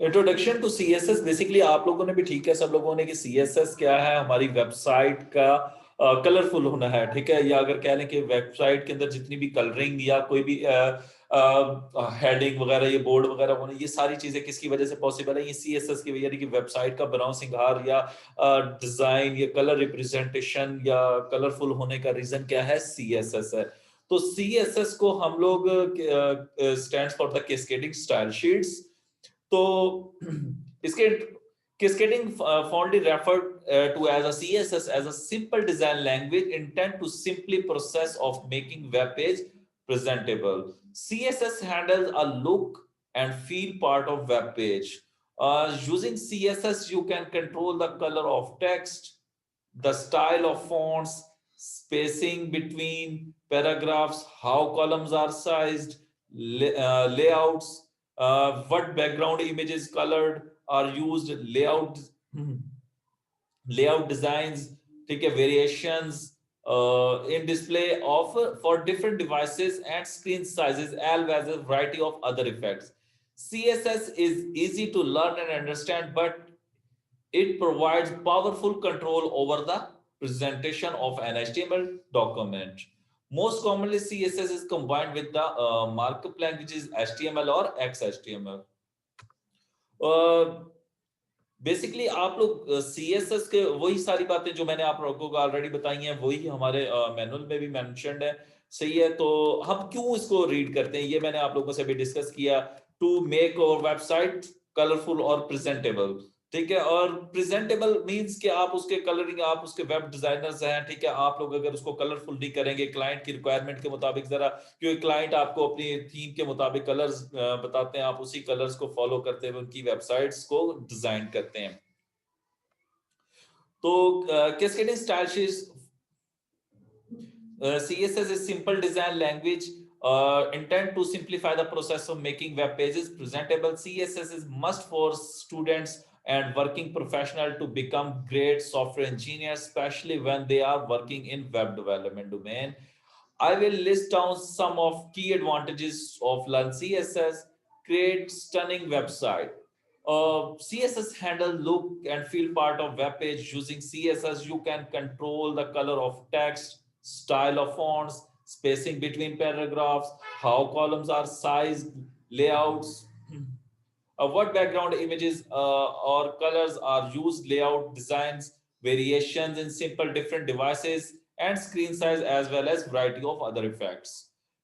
Introduction to CSS, basically आप लोगों ने भी ठीक है सब लोगों ने कि सीएसएस क्या है, हमारी वेबसाइट का कलरफुल होना है, ठीक है, या अगर कह लें कि वेबसाइट के अंदर जितनी भी कलरिंग या कोई भी हेडिंग वगैरह, ये बोर्ड वगैरह होना, ये सारी चीजें किसकी वजह से पॉसिबल है, ये सीएसएस की वजह, यानी कि वेबसाइट का बनाव सिंगार या डिजाइन या कलर रिप्रेजेंटेशन या कलरफुल होने का रीजन क्या है, सीएसएस है। तो सीएसएस को हम लोग stands for the cascading style sheets. तो इसके cascading fondly referred to as a css as a simple design language intent to simply process of making web page presentable. Css handles a look and feel part of web page. Using css you can control the color of text, the style of fonts, spacing between paragraphs, how columns are sized, layouts, what background image is colored are used, layout designs, ठीक है, variations in display of for different devices and screen sizes, as well as a variety of other effects. CSS is easy to learn and understand, but it provides powerful control over the presentation of an HTML document. Most commonly, CSS is combined with the markup languages HTML or XHTML. Basically आप लोग CSS के वही सारी बातें जो मैंने आप लोगों को ऑलरेडी बताई हैं, वही हमारे मैनुअल में भी मेंशन्ड है, सही है। तो हम क्यों इसको रीड करते हैं, ये मैंने आप लोगों से भी डिस्कस किया। To make our website colourful और प्रेजेंटेबल, ठीक है। और प्रेजेंटेबल मींस कि आप उसके कलरिंग, आप उसके वेब डिजाइनर्स हैं, ठीक है, आप लोग अगर उसको कलरफुल नहीं करेंगे क्लाइंट की रिक्वायरमेंट के मुताबिक, जरा क्योंकि क्लाइंट आपको अपनी थीम के मुताबिक कलर्स बताते हैं, आप उसी कलर्स को फॉलो करते हुए उनकी वेबसाइट्स को डिजाइन करते हैं। तो cascading style sheets, CSS is simple design language intent to simplify the process of making web pages presentable. CSS is must for students and working professional to become great software engineers, especially when they are working in web development domain. I will list down some of key advantages of learn CSS. Create stunning website. CSS handle look and feel part of web page. Using CSS, you can control the color of text, style of fonts, spacing between paragraphs, how columns are sized, layouts, what background images or colors are used, layout designs, variations in simple different devices, and screen size, as well as variety of other effects.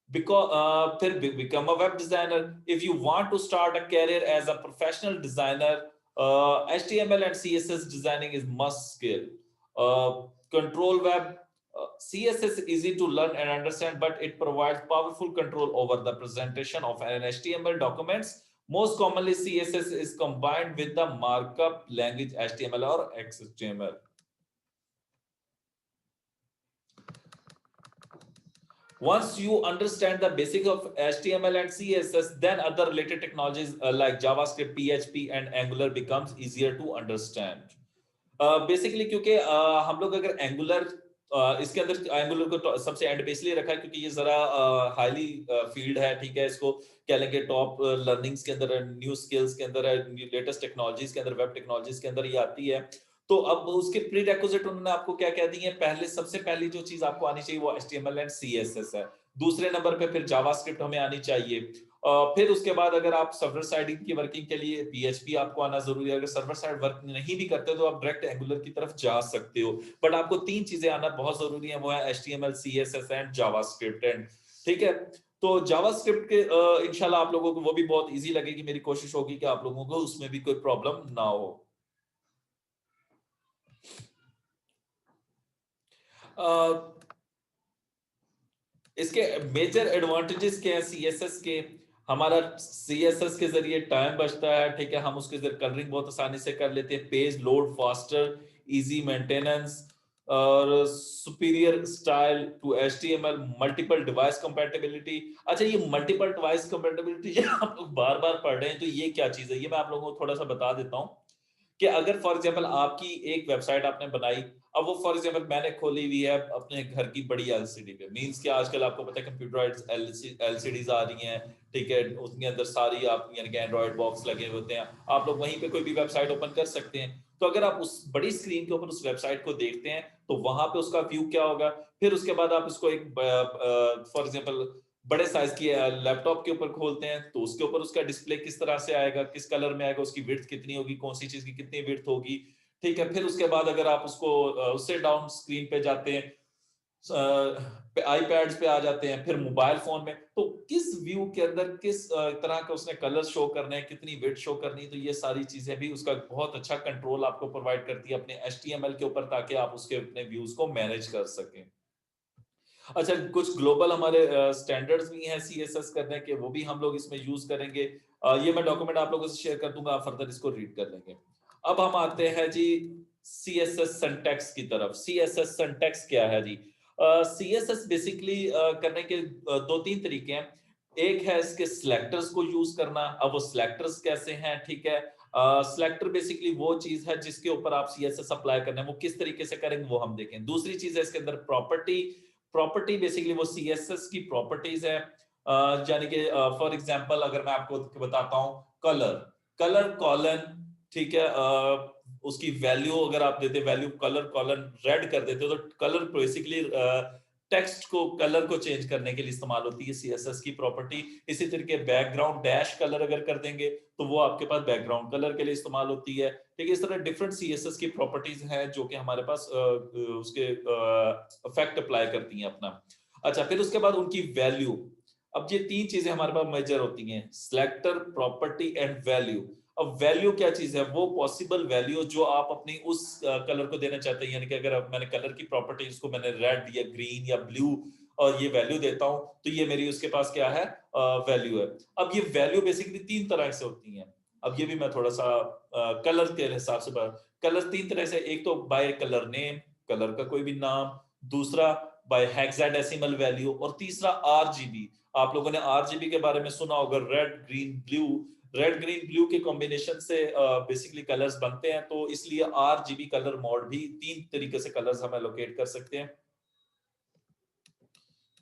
Because become a web designer. If you want to start a career as a professional designer, HTML and CSS designing is must skill. Control web. CSS is easy to learn and understand, but it provides powerful control over the presentation of an HTML documents. Most commonly, CSS is combined with the markup language HTML or XHTML. Once you understand the basic of HTML and CSS, then other related technologies like JavaScript, PHP, and Angular becomes easier to understand. Basically, क्योंकि हम लोग अगर Angular इसके अंदर angular को सबसे and पे इसलिए रखा है क्योंकि ये जरा हाईली फील्ड है, ठीक है, इसको कह लेंगे टॉप लर्निंग्स के अंदर, न्यू स्किल्स के अंदर, लेटेस्ट टेक्नोलॉजीज के अंदर, वेब टेक्नोलॉजीज के अंदर ये आती है। तो अब उसके प्री रिक्विजिट उन्होंने आपको क्या कह दी है, पहले सबसे पहली जो चीज आपको आनी चाहिए वो HTML एंड CSS है। दूसरे नंबर पे फिर जावास्क्रिप्ट हमें आनी चाहिए। फिर उसके बाद अगर आप सर्वर साइड की वर्किंग के लिए PHP आपको आना जरूरी है। अगर सर्वर साइड वर्क नहीं भी करते तो आप डायरेक्ट एंगुलर की तरफ जा सकते हो, बट आपको तीन चीजें आना बहुत जरूरी है, वो है HTML, CSS and JavaScript. And ठीक है, तो जावास्क्रिप्ट के इंशाल्लाह आप लोगों को वो भी बहुत इजी लगेगी। मेरी कोशिश होगी कि आप लोगों को उसमें भी कोई प्रॉब्लम ना हो। इसके मेजर एडवांटेजेस क्या है CSS के, हमारा CSS के जरिए टाइम बचता है, ठीक है, हम उसके जरिए कलरिंग बहुत आसानी से कर लेते हैं, page load faster, easy maintenance और superior style to HTML, multiple device compatibility. अच्छा, ये मल्टीपल डिवाइस कंपैटिबिलिटी आप लोग बार बार पढ़ रहे हैं, तो ये क्या चीज है, ये मैं आप लोगों को थोड़ा सा बता देता हूँ कि अगर फॉर एग्जांपल आपकी एक वेबसाइट आपने बनाई, अब वो फॉर एग्जांपल मैंने खोली हुई है अपने घर की बड़ी एलसीडी पे, मींस कि आजकल आपको पता है कंप्यूटराइज्ड एलसीडीज आ रही हैं, ठीक है, उसके अंदर सारी आप यानी कि एंड्रॉइड बॉक्स लगे होते हैं, आप लोग वहीं पे कोई भी वेबसाइट ओपन कर सकते हैं। तो अगर आप उस बड़ी स्क्रीन के ऊपर उस वेबसाइट को देखते हैं तो वहां पे उसका व्यू क्या होगा, फिर उसके बाद आप इसको एक फॉर एग्जांपल बड़े साइज की लैपटॉप के ऊपर खोलते हैं तो उसके ऊपर उसका डिस्प्ले किस तरह से आएगा, किस कलर में आएगा, उसकी विड्थ कितनी होगी, कौन सी चीज की कितनी विड्थ होगी, ठीक है। फिर उसके बाद अगर आप उसको उससे डाउन स्क्रीन पे जाते हैं, आईपैड्स पे आ जाते हैं, फिर मोबाइल फोन में, तो किस व्यू के अंदर किस तरह का उसने कलर शो करने हैं, कितनी विड्थ शो करनी है, तो ये सारी चीजें भी उसका बहुत अच्छा कंट्रोल आपको प्रोवाइड करती है अपने HTML के ऊपर, ताकि आप उसके अपने व्यूज को मैनेज कर सकें। अच्छा, कुछ ग्लोबल हमारे स्टैंडर्ड्स भी हैं CSS करने के, वो भी हम लोग इसमें यूज करेंगे। ये मैं डॉक्यूमेंट आप लोगों से शेयर कर दूंगा, आप फर्दर इसको रीड कर लेंगे। अब हम आते हैं जी CSS सिंटैक्स की तरफ। CSS सिंटैक्स क्या है जी? CSS बेसिकली करने के दो तीन तरीके हैं। एक है इसके सिलेक्टर्स को यूज करना। अब वो सिलेक्टर्स कैसे हैं, ठीक है, सिलेक्टर बेसिकली वो चीज है जिसके ऊपर आप CSS अप्लाई करना है, वो किस तरीके से करेंगे वो हम देखें। दूसरी चीज है इसके अंदर प्रॉपर्टी। प्रॉपर्टी बेसिकली वो CSS की प्रॉपर्टीज है, यानी कि फॉर एग्जांपल अगर मैं आपको बताता हूं, कलर, कलर कॉलन, ठीक है, उसकी वैल्यू अगर आप देते, वैल्यू कलर कॉलन रेड कर देते हो, तो कलर बेसिकली टेक्स्ट को कलर को चेंज करने के लिए इस्तेमाल होती है CSS की प्रॉपर्टी। इसी तरीके बैकग्राउंड डैश कलर अगर कर देंगे तो वो आपके पास बैकग्राउंड कलर के लिए इस्तेमाल होती है, ठीक है। इस तरह डिफरेंट CSS की प्रॉपर्टीज हैं जो कि हमारे पास उसके इफेक्ट अप्लाई करती हैं अपना। अच्छा, फिर उसके बाद उनकी वैल्यू। अब ये तीन चीजें हमारे पास मेजर होती हैं, सिलेक्टर, प्रॉपर्टी एंड वैल्यू। अब वैल्यू क्या चीज है? वो पॉसिबल वैल्यू जो आप अपनी उस कलर को देना चाहते हैं, यानी कि अगर मैंने कलर की प्रॉपर्टी उसको मैंने रेड या ग्रीन या ब्लू और ये वैल्यू देता हूं, तो ये मेरी उसके पास क्या है, वैल्यू है। अब ये वैल्यू बेसिकली तीन तरह से होती हैं। अब ये भी मैं थोड़ा सा कलर के हिसाब से कलर तीन तरह से, एक तो बाय कलर नेम, कलर का कोई भी नाम, दूसरा बाय हेक्साडेसिमल वैल्यू, और तीसरा RGB। आप लोगों ने RGB के बारे में सुना होगा, red green blue. Red green blue के कॉम्बिनेशन से बेसिकली कलर्स बनते हैं, तो इसलिए RGB कलर मोड भी तीन तरीके से कलर्स हम एलोकेट कर सकते हैं,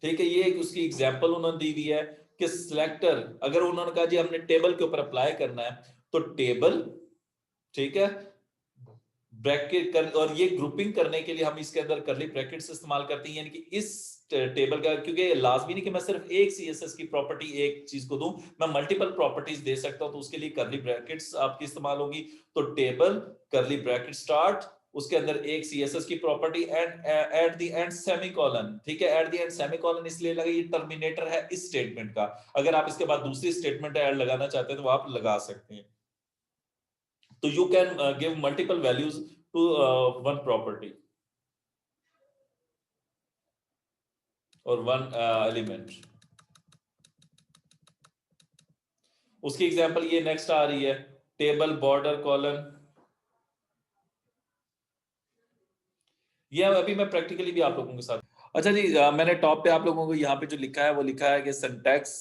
ठीक है। ये एक उसकी एग्जांपल उन्होंने दी हुई है कि सिलेक्टर, अगर उन्होंने कहा जी हमने टेबल के ऊपर अप्लाई करना है, तो टेबल, ठीक है, ब्रैकेट कर, और ये ग्रुपिंग करने के लिए हम इसके अंदर करली ब्रैकेट्स इस्तेमाल करते हैं, यानी कि इस टेबल का, क्योंकि लाजमी नहीं कि मैं सिर्फ एक CSS की प्रॉपर्टी एक चीज को दूं, मैं मल्टीपल प्रॉपर्टीज दे सकता हूं, तो उसके लिए करली ब्रैकेट्स आपकी इस्तेमाल होगी। तो टेबल, करली ब्रैकेट स्टार्ट, उसके अंदर एक CSS की property and at the end semicolon, ठीक है। एट द एंड सेमीकोलन इसलिए लगा, ये टर्मिनेटर है इस स्टेटमेंट का। अगर आप इसके बाद दूसरी स्टेटमेंट ऐड लगाना चाहते हैं तो आप लगा सकते हैं। तो you can give multiple values to one property or one element। उसकी एग्जांपल ये नेक्स्ट आ रही है, टेबल बॉर्डर कॉलन। ये अभी मैं प्रैक्टिकली भी आप लोगों के साथ। अच्छा जी, मैंने टॉप पे आप लोगों को यहाँ पे जो लिखा है वो लिखा है कि सिंटैक्स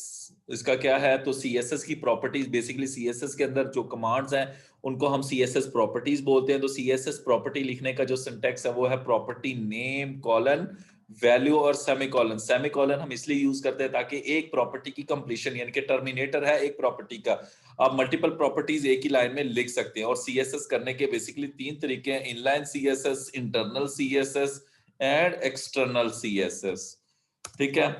इसका क्या है, तो CSS की प्रॉपर्टीज, बेसिकली CSS के अंदर जो कमांड्स हैं उनको हम CSS प्रॉपर्टीज बोलते हैं। तो CSS प्रॉपर्टी लिखने का जो सिंटैक्स है वो है प्रॉपर्टी नेम कॉलन वैल्यू और सेमीकोलन। सेमीकोलन हम इसलिए यूज करते हैं ताकि एक प्रॉपर्टी की कंप्लीशन, यानी कि टर्मिनेटर है एक प्रॉपर्टी का, आप मल्टीपल प्रॉपर्टीज एक ही लाइन में लिख सकते हैं। और CSS करने के बेसिकली तीन तरीके हैं, inline CSS, internal CSS and external CSS, ठीक है।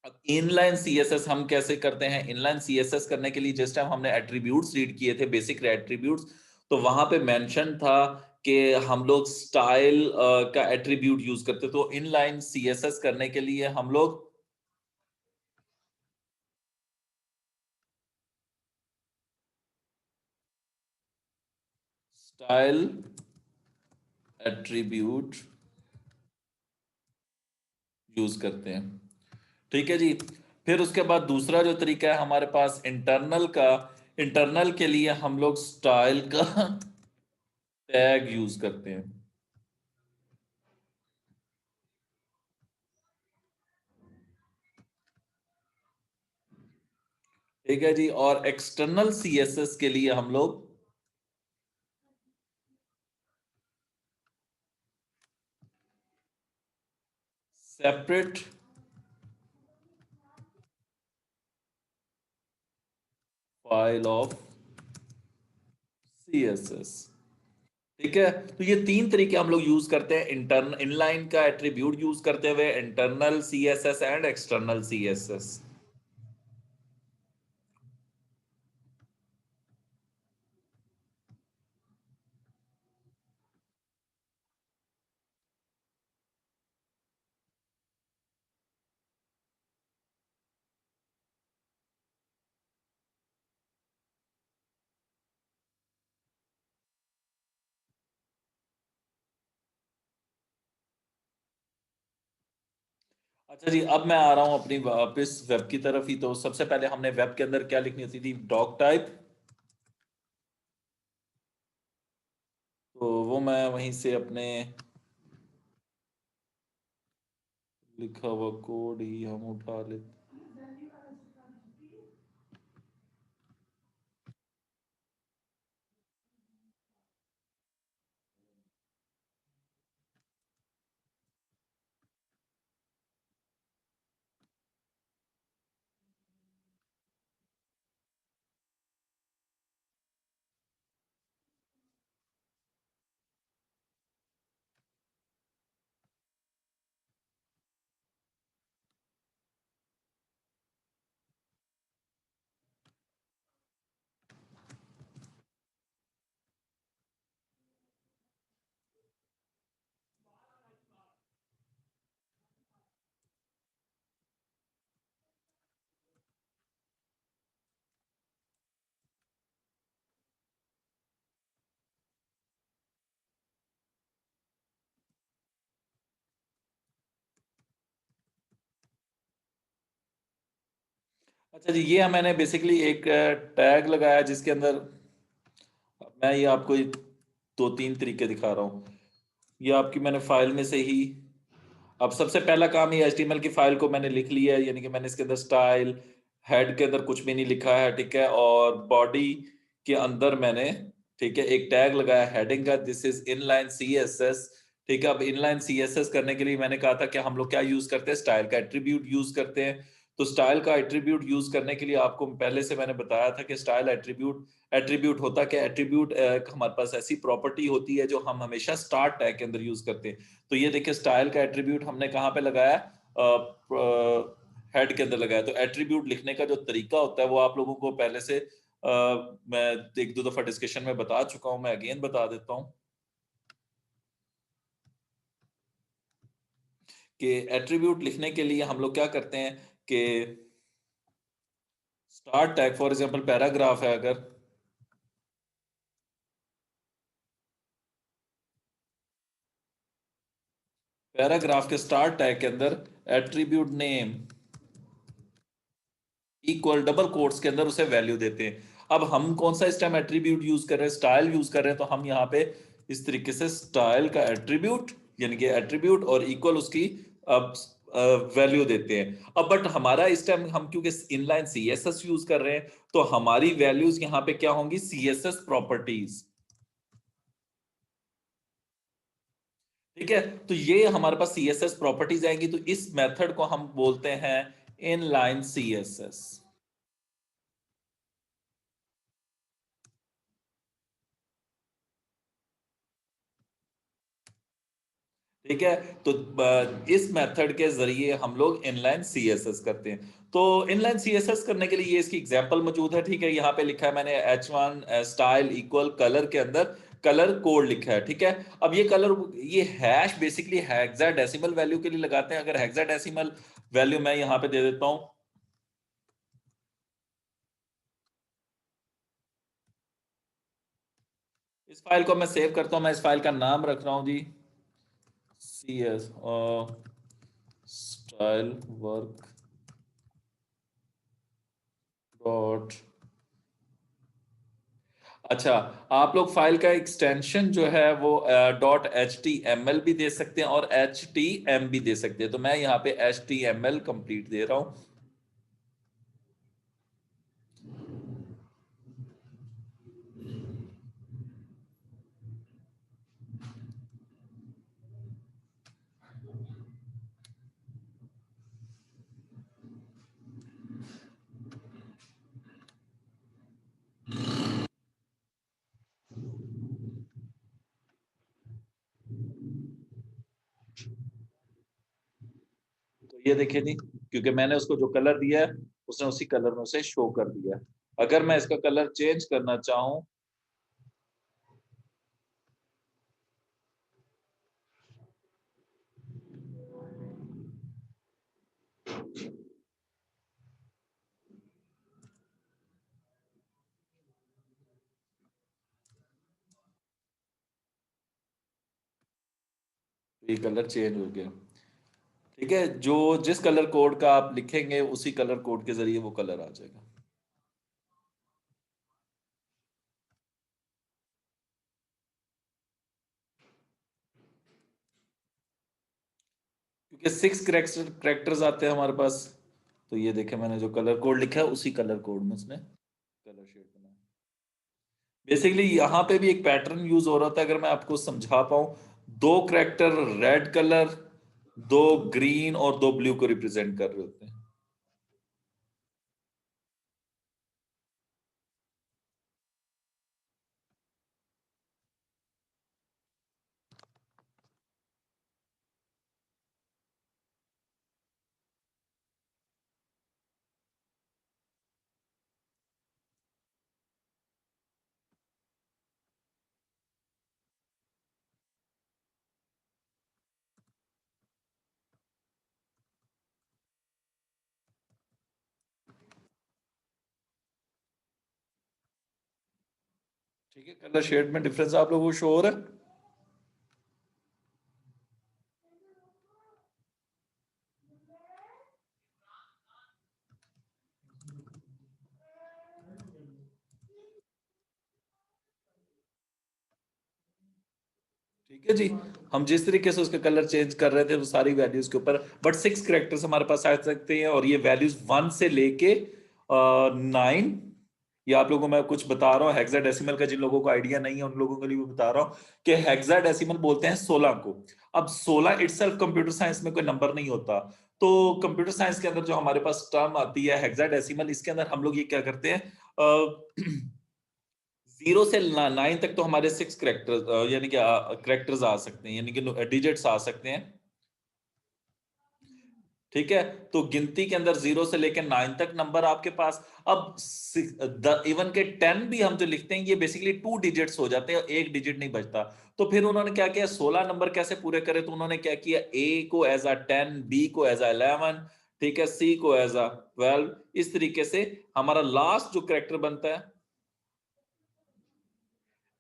अब इनलाइन CSS हम कैसे करते हैं? इनलाइन CSS करने के लिए जिस टाइम हमने एट्रीब्यूट्स रीड किए थे, बेसिक एट्रीब्यूट्स, तो वहां पे मेंशन था कि हम लोग स्टाइल का एट्रीब्यूट यूज करते, तो इनलाइन CSS करने के लिए हम लोग स्टाइल एट्रीब्यूट यूज करते हैं, ठीक है जी। फिर उसके बाद दूसरा जो तरीका है हमारे पास इंटरनल का, इंटरनल के लिए हम लोग स्टाइल का टैग यूज करते हैं, ठीक है जी। और एक्सटर्नल CSS के लिए हम लोग सेपरेट फाइल ऑफ CSS। ठीक है, तो ये तीन तरीके हम लोग यूज करते हैं, इंटरनल इनलाइन का एट्रीब्यूट यूज करते हुए, internal CSS and external CSS। अच्छा जी, अब मैं आ रहा हूं अपनी वापस वेब की तरफ ही। तो सबसे पहले हमने वेब के अंदर क्या लिखनी होती थी, डॉक टाइप। तो वो मैं वहीं से अपने लिखा हुआ कोड ही हम उठा लेते। अच्छा जी, ये मैंने बेसिकली एक टैग लगाया जिसके अंदर मैं ये आपको दो तीन तरीके दिखा रहा हूँ। ये आपकी मैंने फाइल में से ही, अब सबसे पहला काम ये HTML की फाइल को मैंने लिख लिया है, यानी कि मैंने इसके अंदर स्टाइल, हेड के अंदर कुछ भी नहीं लिखा है, ठीक है, और बॉडी के अंदर मैंने, ठीक है, एक टैग लगाया हेडिंग का, दिस इज इनलाइन CSS। ठीक है, अब इनलाइन CSS करने के लिए मैंने कहा था कि हम लोग क्या यूज करते हैं, स्टाइल का एट्रीब्यूट यूज करते हैं। तो स्टाइल का एट्रीब्यूट यूज करने के लिए आपको पहले से मैंने बताया था कि स्टाइल एट्रीब्यूट, एट्रीब्यूट होता क्या, एट्रीब्यूट हमारे पास ऐसी प्रॉपर्टी होती है जो हम हमेशा स्टार टैग के अंदर यूज करते हैं। तो ये देखिए, स्टाइल का एट्रीब्यूट हमने कहाँ पे लगाया, हेड के अंदर लगाया। तो एट्रीब्यूट लिखने का जो तरीका होता है वो आप लोगों को पहले से मैं एक दो दफा डिस्कशन में बता चुका हूं, मैं अगेन बता देता हूं कि एट्रीब्यूट लिखने के लिए हम लोग क्या करते हैं कि start tag, for example paragraph है, अगर पैराग्राफ के स्टार्ट टैग के अंदर attribute name equal double quotes के अंदर उसे वैल्यू देते हैं। अब हम कौन सा इस टाइम एट्रीब्यूट यूज कर रहे हैं, स्टाइल यूज कर रहे हैं, तो हम यहाँ पे इस तरीके से स्टाइल का एट्रीब्यूट, यानी कि एट्रीब्यूट और इक्वल उसकी अब वैल्यू देते हैं। अब बट हमारा इस टाइम हम क्योंकि इनलाइन CSS यूज कर रहे हैं, तो हमारी वैल्यूज यहाँ पे क्या होंगी, CSS प्रॉपर्टीज। ठीक है, तो ये हमारे पास CSS प्रॉपर्टीज आएंगी, तो इस मेथड को हम बोलते हैं इनलाइन CSS। ठीक है, तो इस मेथड के जरिए हम लोग इनलाइन CSS करते हैं। तो इनलाइन CSS करने के लिए ये इसकी एग्जांपल मौजूद है। ठीक है, यहाँ पे लिखा है मैंने H1 स्टाइल इक्वल कलर के अंदर कलर कोड लिखा है। ठीक है, अब ये कलर, ये हैश बेसिकली हेक्साडेसिमल वैल्यू के लिए लगाते हैं। अगर हेक्साडेसिमल वैल्यू मैं यहाँ पे दे देता हूँ, इस फाइल को मैं सेव करता हूँ, मैं इस फाइल का नाम रख रहा हूँ जी CS स्टाइल वर्क डॉट। अच्छा, आप लोग फाइल का एक्सटेंशन जो है वो .html भी दे सकते हैं और HTM भी दे सकते हैं। तो मैं यहाँ पे HTML कंप्लीट दे रहा हूँ। ये देखिए जी, क्योंकि मैंने उसको जो कलर दिया है उसने उसी कलर में उसे शो कर दिया है। अगर मैं इसका कलर चेंज करना चाहूँ, तो ये कलर चेंज हो गया। ठीक है, जो जिस कलर कोड का आप लिखेंगे उसी कलर कोड के जरिए वो कलर आ जाएगा। क्योंकि 6 करेक्टर्स आते हैं हमारे पास, तो ये देखें मैंने जो कलर कोड लिखा है उसी कलर कोड में उसने कलर शेड बना। बेसिकली यहाँ पे भी एक पैटर्न यूज हो रहा था, अगर मैं आपको समझा पाऊं। दो करेक्टर रेड कलर, दो ग्रीन और दो ब्लू को रिप्रेजेंट कर रहे होते हैं। ठीक है, कलर शेड में डिफरेंस आप लोगों को शो हो रहा है। ठीक है जी, हम जिस तरीके से उसका कलर चेंज कर रहे थे वो सारी वैल्यूज के ऊपर, बट 6 करेक्टर्स हमारे पास आ सकते हैं और ये वैल्यूज 1 से लेके 9। ये आप लोगों को मैं कुछ बता रहा हूँ हेक्साडेसिमल का, जिन लोगों को आइडिया नहीं है उन लोगों के लिए भी बता रहा हूँ कि हेक्साडेसिमल बोलते हैं 16 को। अब 16 इटसेल्फ कंप्यूटर साइंस में कोई नंबर नहीं होता, तो कंप्यूटर साइंस के अंदर जो हमारे पास टर्म आती है हेक्साडेसिमल, इसके अंदर हम लोग ये क्या करते हैं, 0 से 9 तक तो हमारे 6 करेक्टर्स यानी कि करेक्टर्स आ सकते हैं, यानी कि डिजिट्स आ सकते हैं। ठीक है, तो गिनती के अंदर 0 से लेकर 9 तक नंबर आपके पास। अब इवन के 10 भी हम जो लिखते हैं ये बेसिकली 2 डिजिट्स हो जाते हैं, एक डिजिट नहीं बचता। तो फिर उन्होंने क्या किया, 16 नंबर कैसे पूरे करे, तो उन्होंने क्या किया, ए को एज अ 10, बी को एज अ 11, ठीक है, सी को एज अ 12। इस तरीके से हमारा लास्ट जो करेक्टर बनता है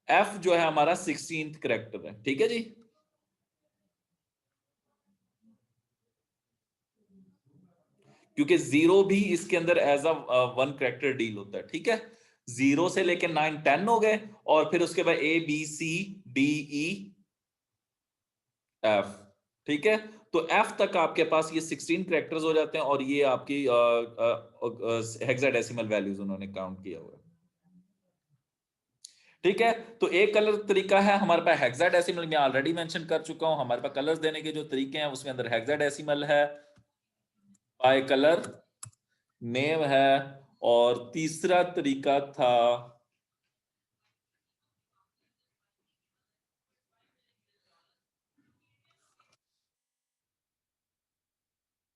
एफ, जो है हमारा 16th करेक्टर है। ठीक है जी, क्योंकि जीरो भी इसके अंदर as a one character deal होता है। ठीक है, 0 से लेकर 9 10 हो गए, और फिर उसके बाद A B C D E F. ठीक है, तो एफ तक आपके पास ये 16 करेक्टर्स हो जाते हैं, और ये आपकी हेक्साडेसिमल वैल्यूज उन्होंने काउंट किया हुआ है। ठीक है, तो एक कलर तरीका है हमारे पास हेक्साडेसिमल, में ऑलरेडी मेंशन कर चुका हूं। हमारे पास कलर्स देने के जो तरीके हैं उसके अंदर हेक्साडेसिमल है, बाय कलर नेम है, और तीसरा तरीका था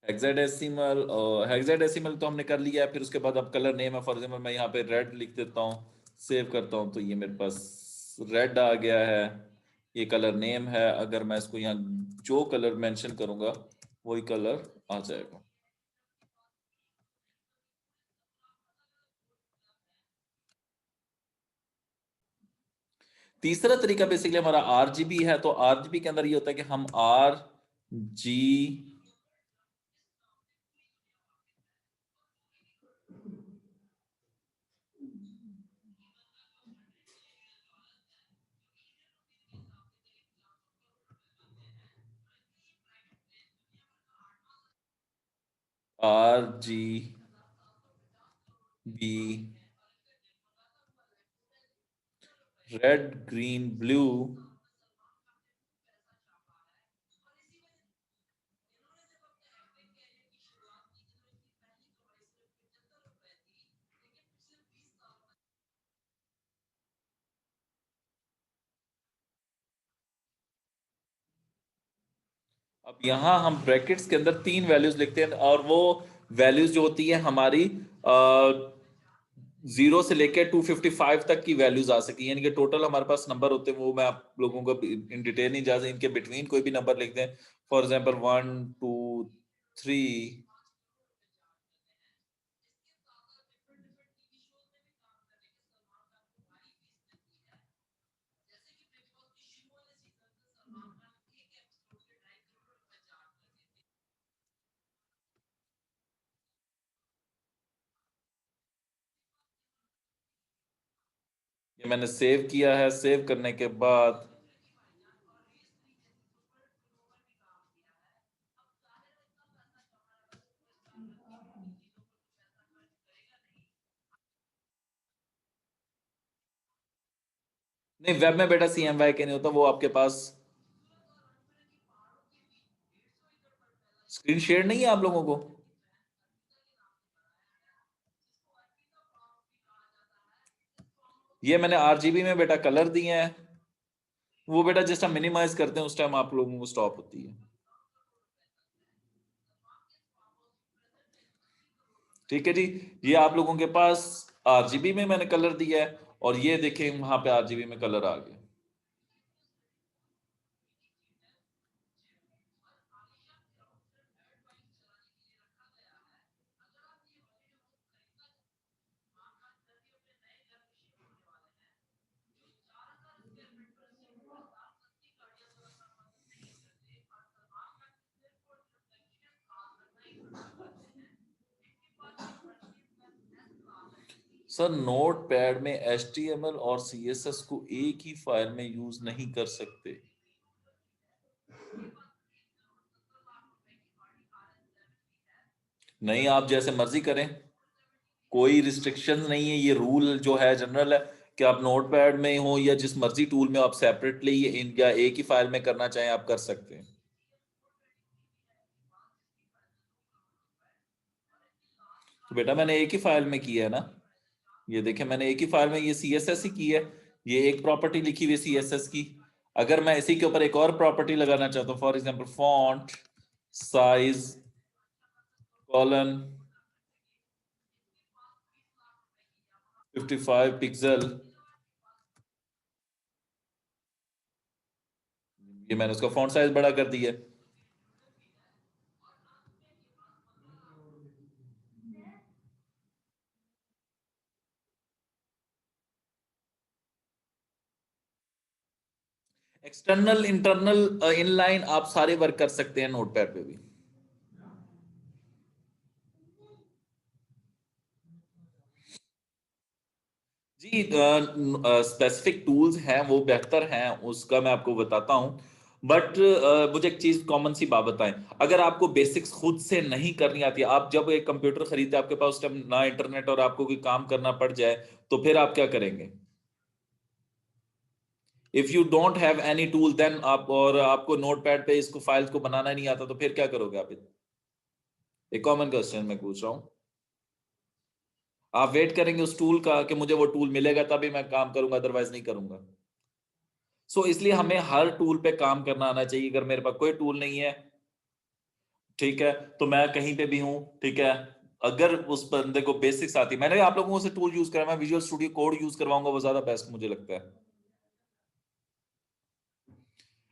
हेक्साडेसिमल। हेक्साडेसिमल तो हमने कर लिया है, फिर उसके बाद अब कलर नेम है। फॉर एग्जांपल मैं यहाँ पे रेड लिख देता हूँ, सेव करता हूँ, तो ये मेरे पास रेड आ गया है। ये कलर नेम है, अगर मैं इसको यहाँ जो कलर मेंशन करूंगा वही कलर आ जाएगा। तीसरा तरीका बेसिकली हमारा आरजीबी है। तो आरजीबी के अंदर ये होता है कि हम जी R G B red green blue अब यहाँ हम ब्रैकेट्स के अंदर 3 वैल्यूज लिखते हैं और वो वैल्यूज जो होती है हमारी 0 से लेकर 255 तक की वैल्यूज आ सकी, यानी कि टोटल हमारे पास नंबर होते हैं, वो मैं आप लोगों को इन डिटेल नहीं जा सकता, इनके बिटवीन कोई भी नंबर लिखते हैं, फॉर एग्जांपल 1 2 3। ये मैंने सेव किया है, सेव करने के बाद नहीं, वेब में बेटा CMY के नहीं होता, वो आपके पास स्क्रीन शेयर नहीं है आप लोगों को। ये मैंने RGB में बेटा कलर दिए हैं, वो बेटा जिस टाइम मिनिमाइज करते हैं उस टाइम आप लोगों को स्टॉप होती है। ठीक है जी, ये आप लोगों के पास RGB में मैंने कलर दिया है और ये देखें वहां पे RGB में कलर आ गया। सर नोट पैड में HTML और CSS को एक ही फाइल में यूज नहीं कर सकते। नहीं, आप जैसे मर्जी करें, कोई रिस्ट्रिक्शन नहीं है, ये रूल जो है जनरल है कि आप नोट पैड में हो या जिस मर्जी टूल में आप सेपरेटली या एक ही फाइल में करना चाहें आप कर सकते हैं। तो बेटा मैंने एक ही फाइल में किया है ना, ये देखें मैंने एक ही फाइल में ये CSS ही की है, ये एक प्रॉपर्टी लिखी हुई CSS की। अगर मैं इसी के ऊपर एक और प्रॉपर्टी लगाना चाहता हूँ, for example font size colon 55 pixel, ये मैंने उसका फॉन्ट साइज बड़ा कर दिया। एक्सटर्नल इंटरनल इनलाइन आप सारे वर्क कर सकते हैं नोटपैड पे भी। जी, स्पेसिफिक टूल्स हैं वो बेहतर हैं, उसका मैं आपको बताता हूं, बट मुझे एक चीज कॉमन सी बात बताएं, अगर आपको बेसिक्स खुद से नहीं करनी आती, आप जब एक कंप्यूटर खरीदते आपके पास उस टाइम ना इंटरनेट और आपको कोई काम करना पड़ जाए, तो फिर आप क्या करेंगे? If you don't have any tool then आप, और आपको नोटपैड पे इसको फाइल्स को बनाना नहीं आता, तो फिर क्या करोगे आप? एक कॉमन क्वेश्चन मैं पूछ रहा हूँ। आप वेट करेंगे उस टूल का कि मुझे वो टूल मिलेगा तभी मैं काम करूंगा, अदरवाइज नहीं करूंगा। इसलिए हमें हर टूल पे काम करना आना चाहिए। अगर मेरे पास कोई टूल नहीं है, ठीक है, तो मैं कहीं पे भी हूं, ठीक है, अगर उस बंदे को बेसिक्स आती, मैंने आप लोगों से टूल यूज करा, मैं विजुअल स्टूडियो कोड यूज करवाऊंगा, वो ज्यादा बेस्ट मुझे लगता है।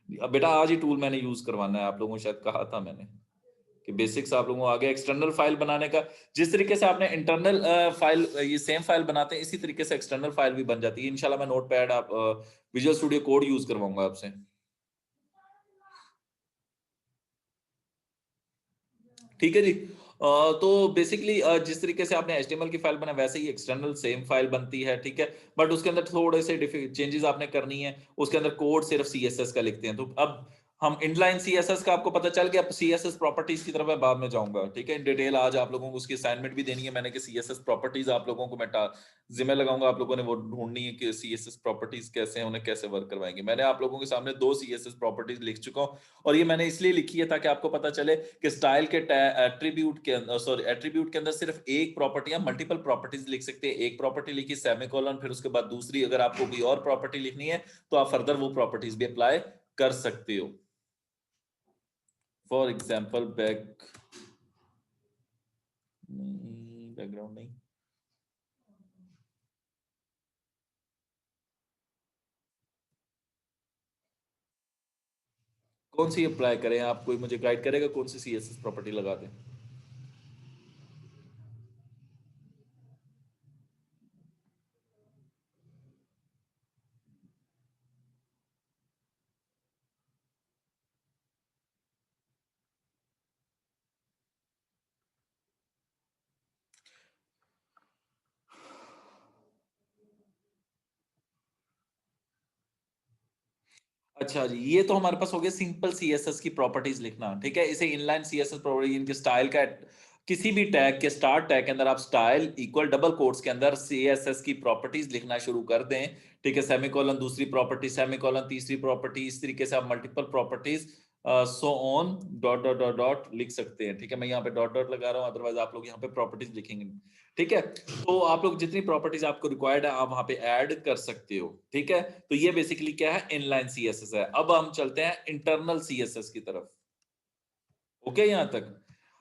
अब बेटा आज ही टूल मैंने यूज करवाना है, आप लोगों को शायद कहा था मैंने कि बेसिक्स आप लोगों को आगे एक्सटर्नल फाइल बनाने का, जिस तरीके से आपने इंटरनल फाइल ये सेम फाइल बनाते हैं, इसी तरीके से एक्सटर्नल फाइल भी बन जाती है इंशाल्लाह। मैं नोटपैड आप विजुअल स्टूडियो कोड यूज करवाऊंगा आपसे। ठीक है जी। तो बेसिकली जिस तरीके से आपने HTML की फाइल बना वैसे ही एक्सटर्नल सेम फाइल बनती है, ठीक है, बट उसके अंदर थोड़े से चेंजेस आपने करनी है, उसके अंदर कोड सिर्फ CSS का लिखते हैं। तो अब हम इनलाइन CSS का आपको पता चल गया, अब CSS प्रॉपर्टीज की तरफ मैं बाद में जाऊंगा, ठीक है, इन डिटेल आज आप लोगों को उसकी असाइनमेंट भी देनी है मैंने कि CSS प्रॉपर्टीज आप लोगों को मैं जिम्मे लगाऊंगा, आप लोगों ने वो ढूंढनी है कि CSS प्रॉपर्टीज कैसे हैं, उन्हें कैसे वर्क करवाएंगे। मैंने आप लोगों के सामने 2 CSS प्रॉपर्टीज लिख चुका हूँ, और ये मैंने इसलिए लिखी है ताकि आपको पता चले कि स्टाइल के एट्रीब्यूट के अंदर, सॉरी एट्रीब्यूट के अंदर सिर्फ एक प्रॉपर्टी या मल्टीपल प्रॉपर्टीज लिख सकते हैं। एक प्रॉपर्टी लिखी सेमीकोलन, फिर उसके बाद दूसरी, अगर आपको कोई और प्रॉपर्टी लिखनी है तो आप फर्दर वो प्रॉपर्टीज भी अप्लाई कर सकते हो। फॉर एग्जाम्पल बैकग्राउंड नहीं, कौन सी अप्लाई करें, आप कोई मुझे गाइड करेगा कौन सी सीएसएस प्रॉपर्टी लगा दें? अच्छा जी, ये तो हमारे पास हो गया सिंपल सीएसएस की प्रॉपर्टीज लिखना, ठीक है। इसे इनलाइन सीएसएस प्रॉपर्टी, इनके स्टाइल का किसी भी टैग के स्टार्ट टैग के अंदर आप स्टाइल इक्वल डबल कोट्स के अंदर सीएसएस की प्रॉपर्टीज लिखना शुरू कर दें, ठीक है। सेमीकोलन दूसरी प्रॉपर्टी, सेमीकोलन तीसरी प्रॉपर्टी, इस तरीके से आप multiple properties so on dot dot dot dot लिख सकते हैं, ठीक है। मैं यहाँ पे डॉट डॉट लगा रहा हूँ, अदरवाइज आप लोग यहाँ पे प्रॉपर्टीज लिखेंगे, ठीक है। तो आप लोग जितनी प्रॉपर्टीज आपको रिक्वायर्ड है आप वहां पे ऐड कर सकते हो, ठीक है। तो ये बेसिकली क्या है, इनलाइन सीएसएस है। अब हम चलते हैं इंटरनल सीएसएस की तरफ, ओके यहां तक।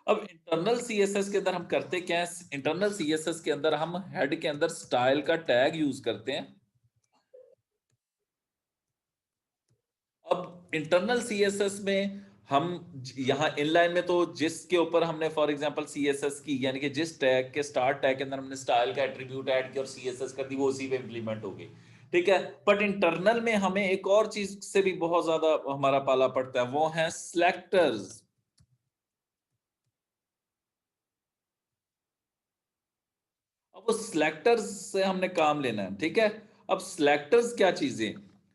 अब इंटरनल सीएसएस के अंदर हम करते क्या है, इंटरनल सीएसएस के अंदर हम हेड के अंदर स्टाइल का टैग यूज करते हैं। अब इंटरनल सीएसएस में हम यहाँ इनलाइन में तो जिसके ऊपर हमने फॉर एग्जांपल सीएसएस की, यानी कि जिस टैग के स्टार्ट टैग के अंदर हमने स्टाइल का एट्रीब्यूट ऐड किया और सीएसएस कर दी, वो उसी पे इंप्लीमेंट होगी, ठीक है। बट इंटरनल में हमें एक और चीज से भी बहुत ज्यादा हमारा पाला पड़ता है, वो है सिलेक्टर्स। अब वो सिलेक्टर्स से हमने काम लेना है, ठीक है। अब सिलेक्टर्स क्या चीजें,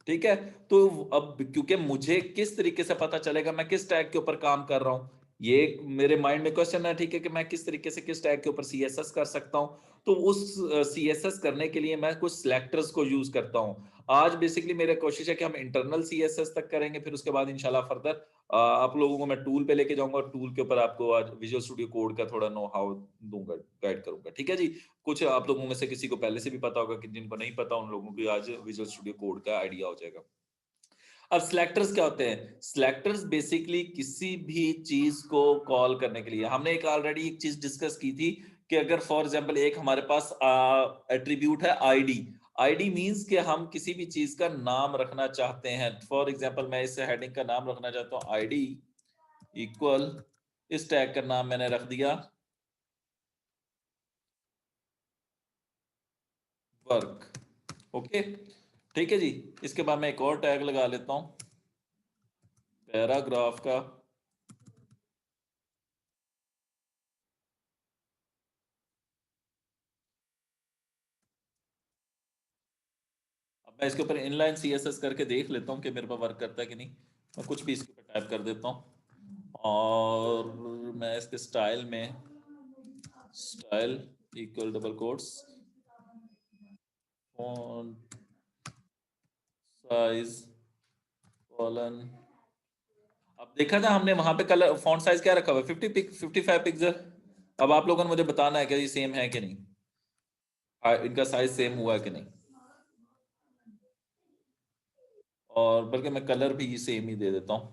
ठीक है। तो अब क्योंकि मुझे किस तरीके से पता चलेगा मैं किस टैग के ऊपर काम कर रहा हूं, ये मेरे माइंड में क्वेश्चन है, ठीक है, कि मैं किस तरीके से किस टैग के ऊपर सीएसएस कर सकता हूं। तो उस सीएसएस करने के लिए मैं कुछ सिलेक्टर्स को यूज करता हूं। आज बेसिकली मेरा कोशिश है कि हम इंटरनल सीएसएस तक करेंगे, फिर उसके बाद इंशाल्लाह फर्दर आप लोगों को मैं टूल पे लेके जाऊंगा और टूल के ऊपर आपको आज विजुअल स्टूडियो कोड का थोड़ा नो हाउ दूंगा, गाइड करूंगा, ठीक है जी। कुछ आप लोगों में से किसी को पहले से भी पता होगा, कि जिनको नहीं पता उन लोगों को आज विजुअल स्टूडियो कोड का आइडिया हो जाएगा। अब सिलेक्टर्स क्या होते हैं, सिलेक्टर्स बेसिकली किसी भी चीज को कॉल करने के लिए, हमने एक ऑलरेडी एक चीज डिस्कस की थी कि अगर फॉर एग्जांपल एक हमारे पास एट्रीब्यूट है आईडी, आईडी मींस कि हम किसी भी चीज का नाम रखना चाहते हैं। फॉर एग्जांपल मैं इस हेडिंग का नाम रखना चाहता हूं आईडी इक्वल, इस टैग का नाम मैंने रख दिया वर्क, ओके, ठीक है जी। इसके बाद मैं एक और टैग लगा लेता हूं पैराग्राफ का, अब मैं इसके ऊपर इनलाइन सीएसएस करके देख लेता हूँ कि मेरे पास वर्क करता है कि नहीं। मैं कुछ भी इसके ऊपर टाइप कर देता हूँ और मैं इसके स्टाइल में style equal double quotes font size colon. अब देखा था हमने वहां पे कलर फॉन्ट साइज क्या रखा हुआ है, 55 पिक्सल। अब आप लोगों ने मुझे बताना है कि ये सेम है कि नहीं, इनका साइज सेम हुआ है कि नहीं, और बल्कि मैं कलर भी सेम ही दे देता हूँ,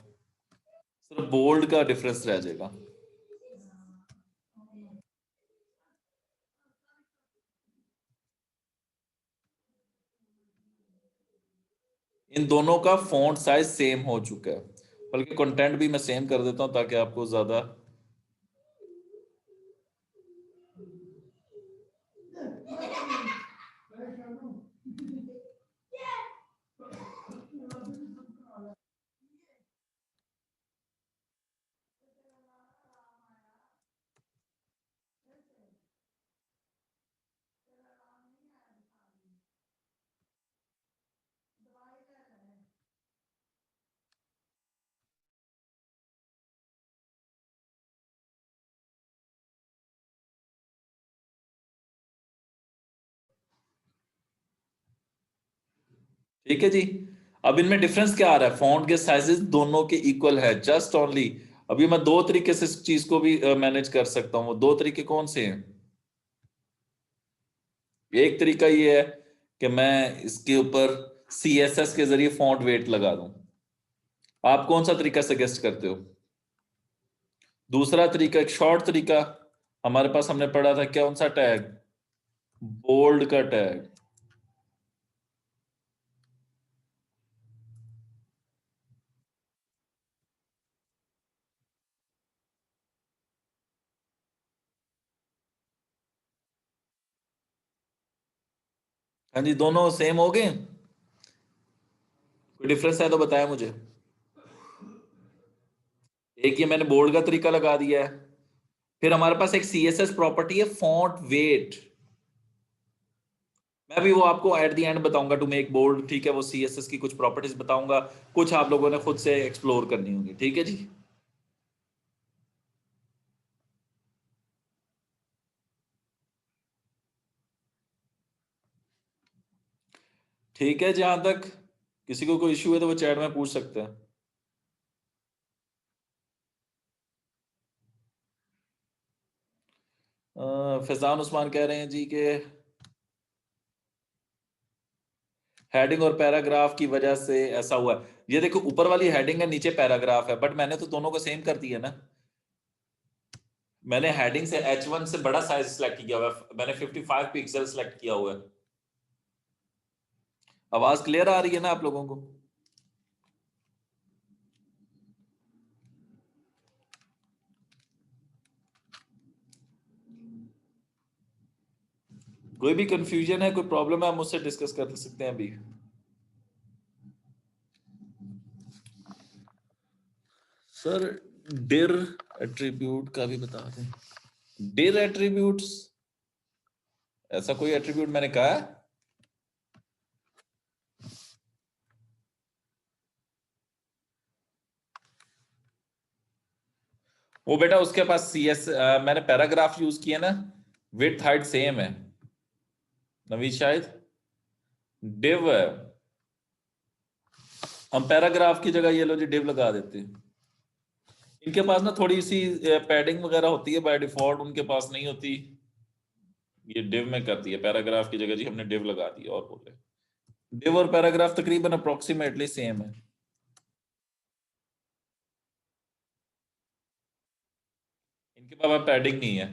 सिर्फ बोल्ड का डिफरेंस रह जाएगा। इन दोनों का फॉन्ट साइज सेम हो चुका है, बल्कि कंटेंट भी मैं सेम कर देता हूं ताकि आपको ज्यादा, ठीक है जी। अब इनमें डिफरेंस क्या आ रहा है, फॉन्ट के साइजेस दोनों के इक्वल है, जस्ट ओनली। अभी मैं दो तरीके से इस चीज को भी मैनेज कर सकता हूँ, वो दो तरीके कौन से हैं। एक तरीका ये है कि मैं इसके ऊपर सीएसएस के जरिए फॉन्ट वेट लगा दूं। आप कौन सा तरीका सजेस्ट करते हो? दूसरा तरीका, एक शॉर्ट तरीका हमारे पास, हमने पढ़ा था कौन सा टैग, बोल्ड का टैग। हाँ जी, दोनों सेम हो गए? कोई डिफरेंस है तो बताया मुझे। एक ये मैंने बोल्ड का तरीका लगा दिया है। फिर हमारे पास एक सीएसएस प्रॉपर्टी है, फॉन्ट वेट। मैं भी वो आपको एट द एंड बताऊंगा, टू मेक बोल्ड, ठीक है? वो सीएसएस की कुछ प्रॉपर्टीज बताऊंगा, कुछ आप लोगों ने खुद से एक्सप्लोर करनी होगी, ठीक है जी? ठीक है, जहां तक किसी को कोई इश्यू है तो वो चैट में पूछ सकते हैं। फैजान उस्मान कह रहे हैं जी कि हेडिंग और पैराग्राफ की वजह से ऐसा हुआ है। ये देखो, ऊपर वाली हेडिंग है, नीचे पैराग्राफ है, बट मैंने तो दोनों को सेम कर दिया ना। मैंने हेडिंग से H1 से बड़ा साइज सिलेक्ट किया हुआ है, मैंने 55 पिक्सल सिलेक्ट किया हुआ है। आवाज क्लियर आ रही है ना आप लोगों को? कोई भी कंफ्यूजन है, कोई प्रॉब्लम है, आप मुझसे डिस्कस कर सकते हैं अभी। सर, डिर एट्रीब्यूट का भी बता दें। डिर एट्रीब्यूट्स, ऐसा कोई एट्रीब्यूट मैंने कहा है? वो बेटा उसके पास सीएस, मैंने पैराग्राफ यूज किया ना, विड्थ हाइट सेम है नवीद शायद, डिव है। हम पैराग्राफ की जगह ये लो जी डिव लगा देते हैं। इनके पास ना थोड़ी सी पैडिंग वगैरह होती है बाय डिफॉल्ट, उनके पास नहीं होती, ये डिव में करती है। पैराग्राफ की जगह जी हमने डिव लगा दी और बोले। डिव और पैराग्राफ तकरीबन अप्रोक्सीमेटली सेम है। इनके पास पैडिंग नहीं है,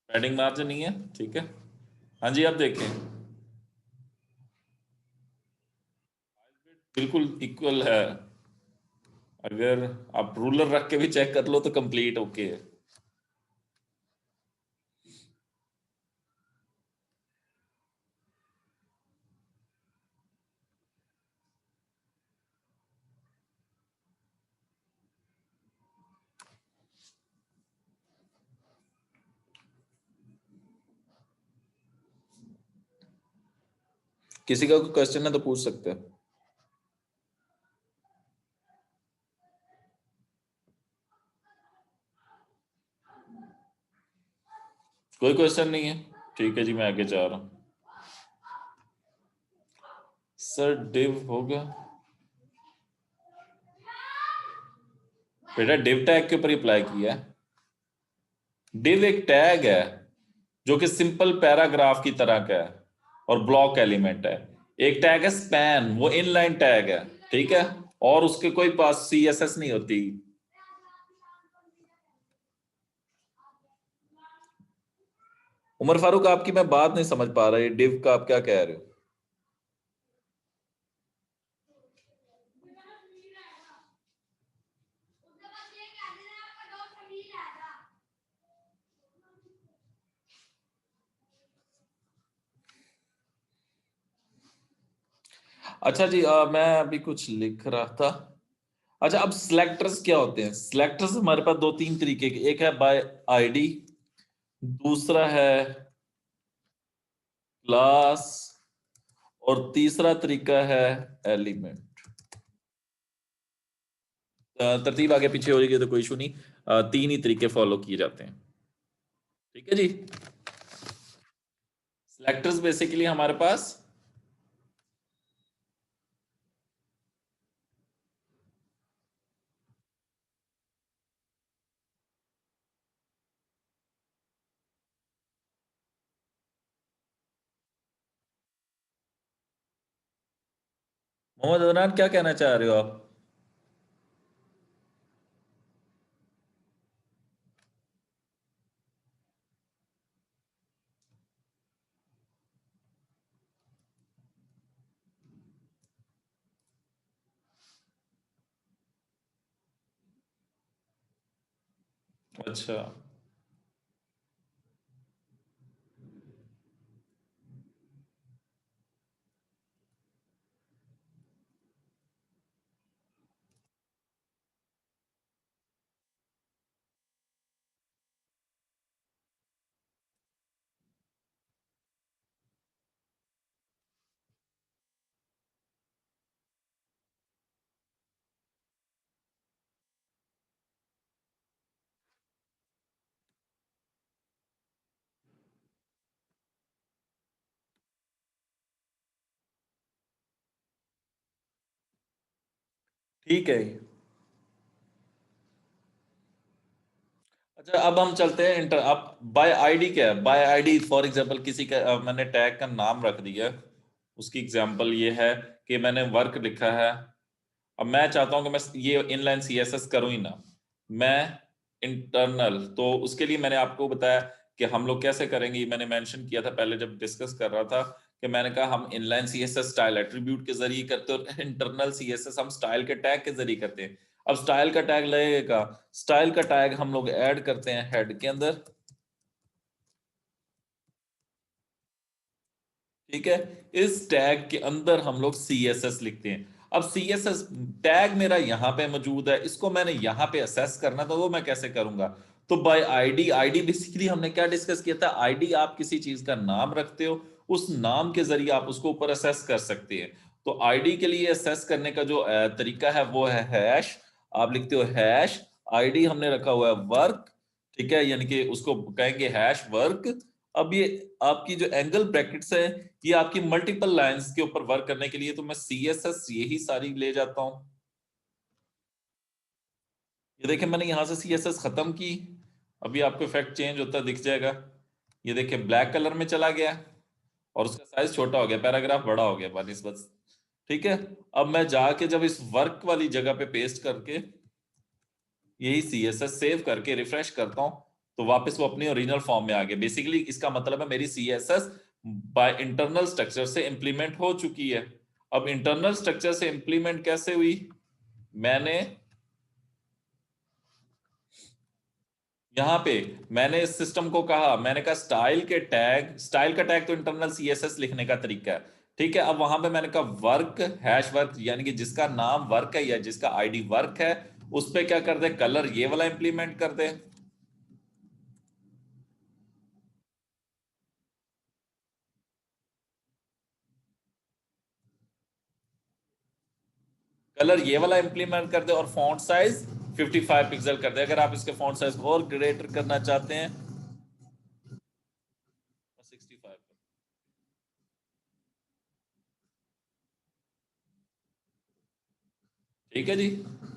पैडिंग मार्जिन नहीं है, ठीक है? हाँ जी, आप देखें, बिल्कुल इक्वल है। अगर आप रूलर रख के भी चेक कर लो तो कंप्लीट ओके है। किसी का कोई क्वेश्चन है तो पूछ सकते हैं। कोई क्वेश्चन नहीं है, ठीक है जी, मैं आगे जा रहा हूँ। सर डिव होगा बेटा, डिव टैग के ऊपर अप्लाई किया है। डिव एक टैग है जो कि सिंपल पैराग्राफ की तरह का है और ब्लॉक एलिमेंट है। एक टैग है स्पैन, वो इनलाइन टैग है, ठीक है? और उसके कोई पास सीएसएस नहीं होती। उमर फारूक, आपकी मैं बात नहीं समझ पा रहा, डिव का आप क्या कह रहे हो? अच्छा जी, मैं अभी कुछ लिख रहा था। अच्छा, अब सिलेक्टर्स क्या होते हैं? सिलेक्टर्स हमारे पास दो तीन तरीके के, एक है बाय आईडी, दूसरा है क्लास, और तीसरा तरीका है एलिमेंट। तरतीब आगे पीछे हो जाएगी तो कोई इशू नहीं, तीन ही तरीके फॉलो किए जाते हैं, ठीक है जी? सिलेक्टर्स बेसिकली हमारे पास, मोहम्मद अदनान क्या कहना चाह रहे हो आप? अच्छा, ठीक है। अच्छा, अब हम चलते हैं इंटर। अब बाय आईडी क्या है? बाय आईडी फॉर एग्जांपल किसी का मैंने टैग का नाम रख दिया। उसकी एग्जांपल ये है कि मैंने वर्क लिखा है। अब मैं चाहता हूं कि मैं ये इनलाइन सीएसएस करूं ही ना, मैं इंटरनल। तो उसके लिए मैंने आपको बताया कि हम लोग कैसे करेंगे। ये मैंने मेंशन किया था पहले जब डिस्कस कर रहा था, कि मैंने कहा हम इनलाइन सीएसएस स्टाइल एट्रीब्यूट के जरिए करते हैं और इंटरनल सीएसएस हम स्टाइल के टैग के जरिए करते हैं। अब स्टाइल का टैग लगेगा, स्टाइल का टैग हम लोग ऐड करते हैं हेड के अंदर। ठीक है, इस टैग के अंदर हम लोग सी एस एस लिखते हैं। अब सी एस एस टैग मेरा यहां पे मौजूद है, इसको मैंने यहां पे असेस करना, तो वो मैं कैसे करूंगा? तो बाय आईडी, आईडी बेसिकली हमने क्या डिस्कस किया था? आईडी आप किसी चीज का नाम रखते हो, उस नाम के जरिए आप उसको ऊपर असेस कर सकते हैं। तो आईडी के लिए असेस करने का जो तरीका है वो है हैश। आप लिखते हो हैश, आईडी हमने रखा हुआ है वर्क। ठीक है, यानी कि उसको कहेंगे हैश वर्क। अब ये आपकी जो एंगल ब्रैकेट्स है, ये आपकी मल्टीपल लाइंस के ऊपर वर्क करने के लिए, तो मैं सी एस एस यही सारी ले जाता हूं। ये देखिए मैंने यहां से सी एस एस खत्म की। अभी आपको इफेक्ट चेंज होता दिख जाएगा। ये देखिए ब्लैक कलर में चला गया और उसका साइज छोटा हो गया, पैराग्राफ बड़ा हो गया बस। ठीक है, अब मैं जाके जब इस वर्क वाली जगह पे पेस्ट करके यही सी एस एस सेव करके रिफ्रेश करता हूँ, तो वापस वो अपनी ओरिजिनल फॉर्म में आ गया। बेसिकली इसका मतलब है मेरी C S S by internal structure से इंप्लीमेंट हो चुकी है। अब इंटरनल स्ट्रक्चर से इंप्लीमेंट कैसे हुई? मैंने यहाँ पे मैंने इस सिस्टम को कहा, मैंने कहा स्टाइल के टैग, स्टाइल का टैग तो इंटरनल सीएसएस लिखने का तरीका है। ठीक है, अब वहां पे मैंने कहा वर्क हैश वर्क, यानी कि जिसका नाम वर्क है या जिसका आईडी वर्क है, उस पे क्या कर दे, कलर ये वाला इंप्लीमेंट कर दे। कलर ये वाला इंप्लीमेंट कर दे और फॉन्ट साइज 55 पिक्सल कर दे। अगर आप इसके फॉन्ट साइज और ग्रेटर करना चाहते हैं, 65। ठीक है जी,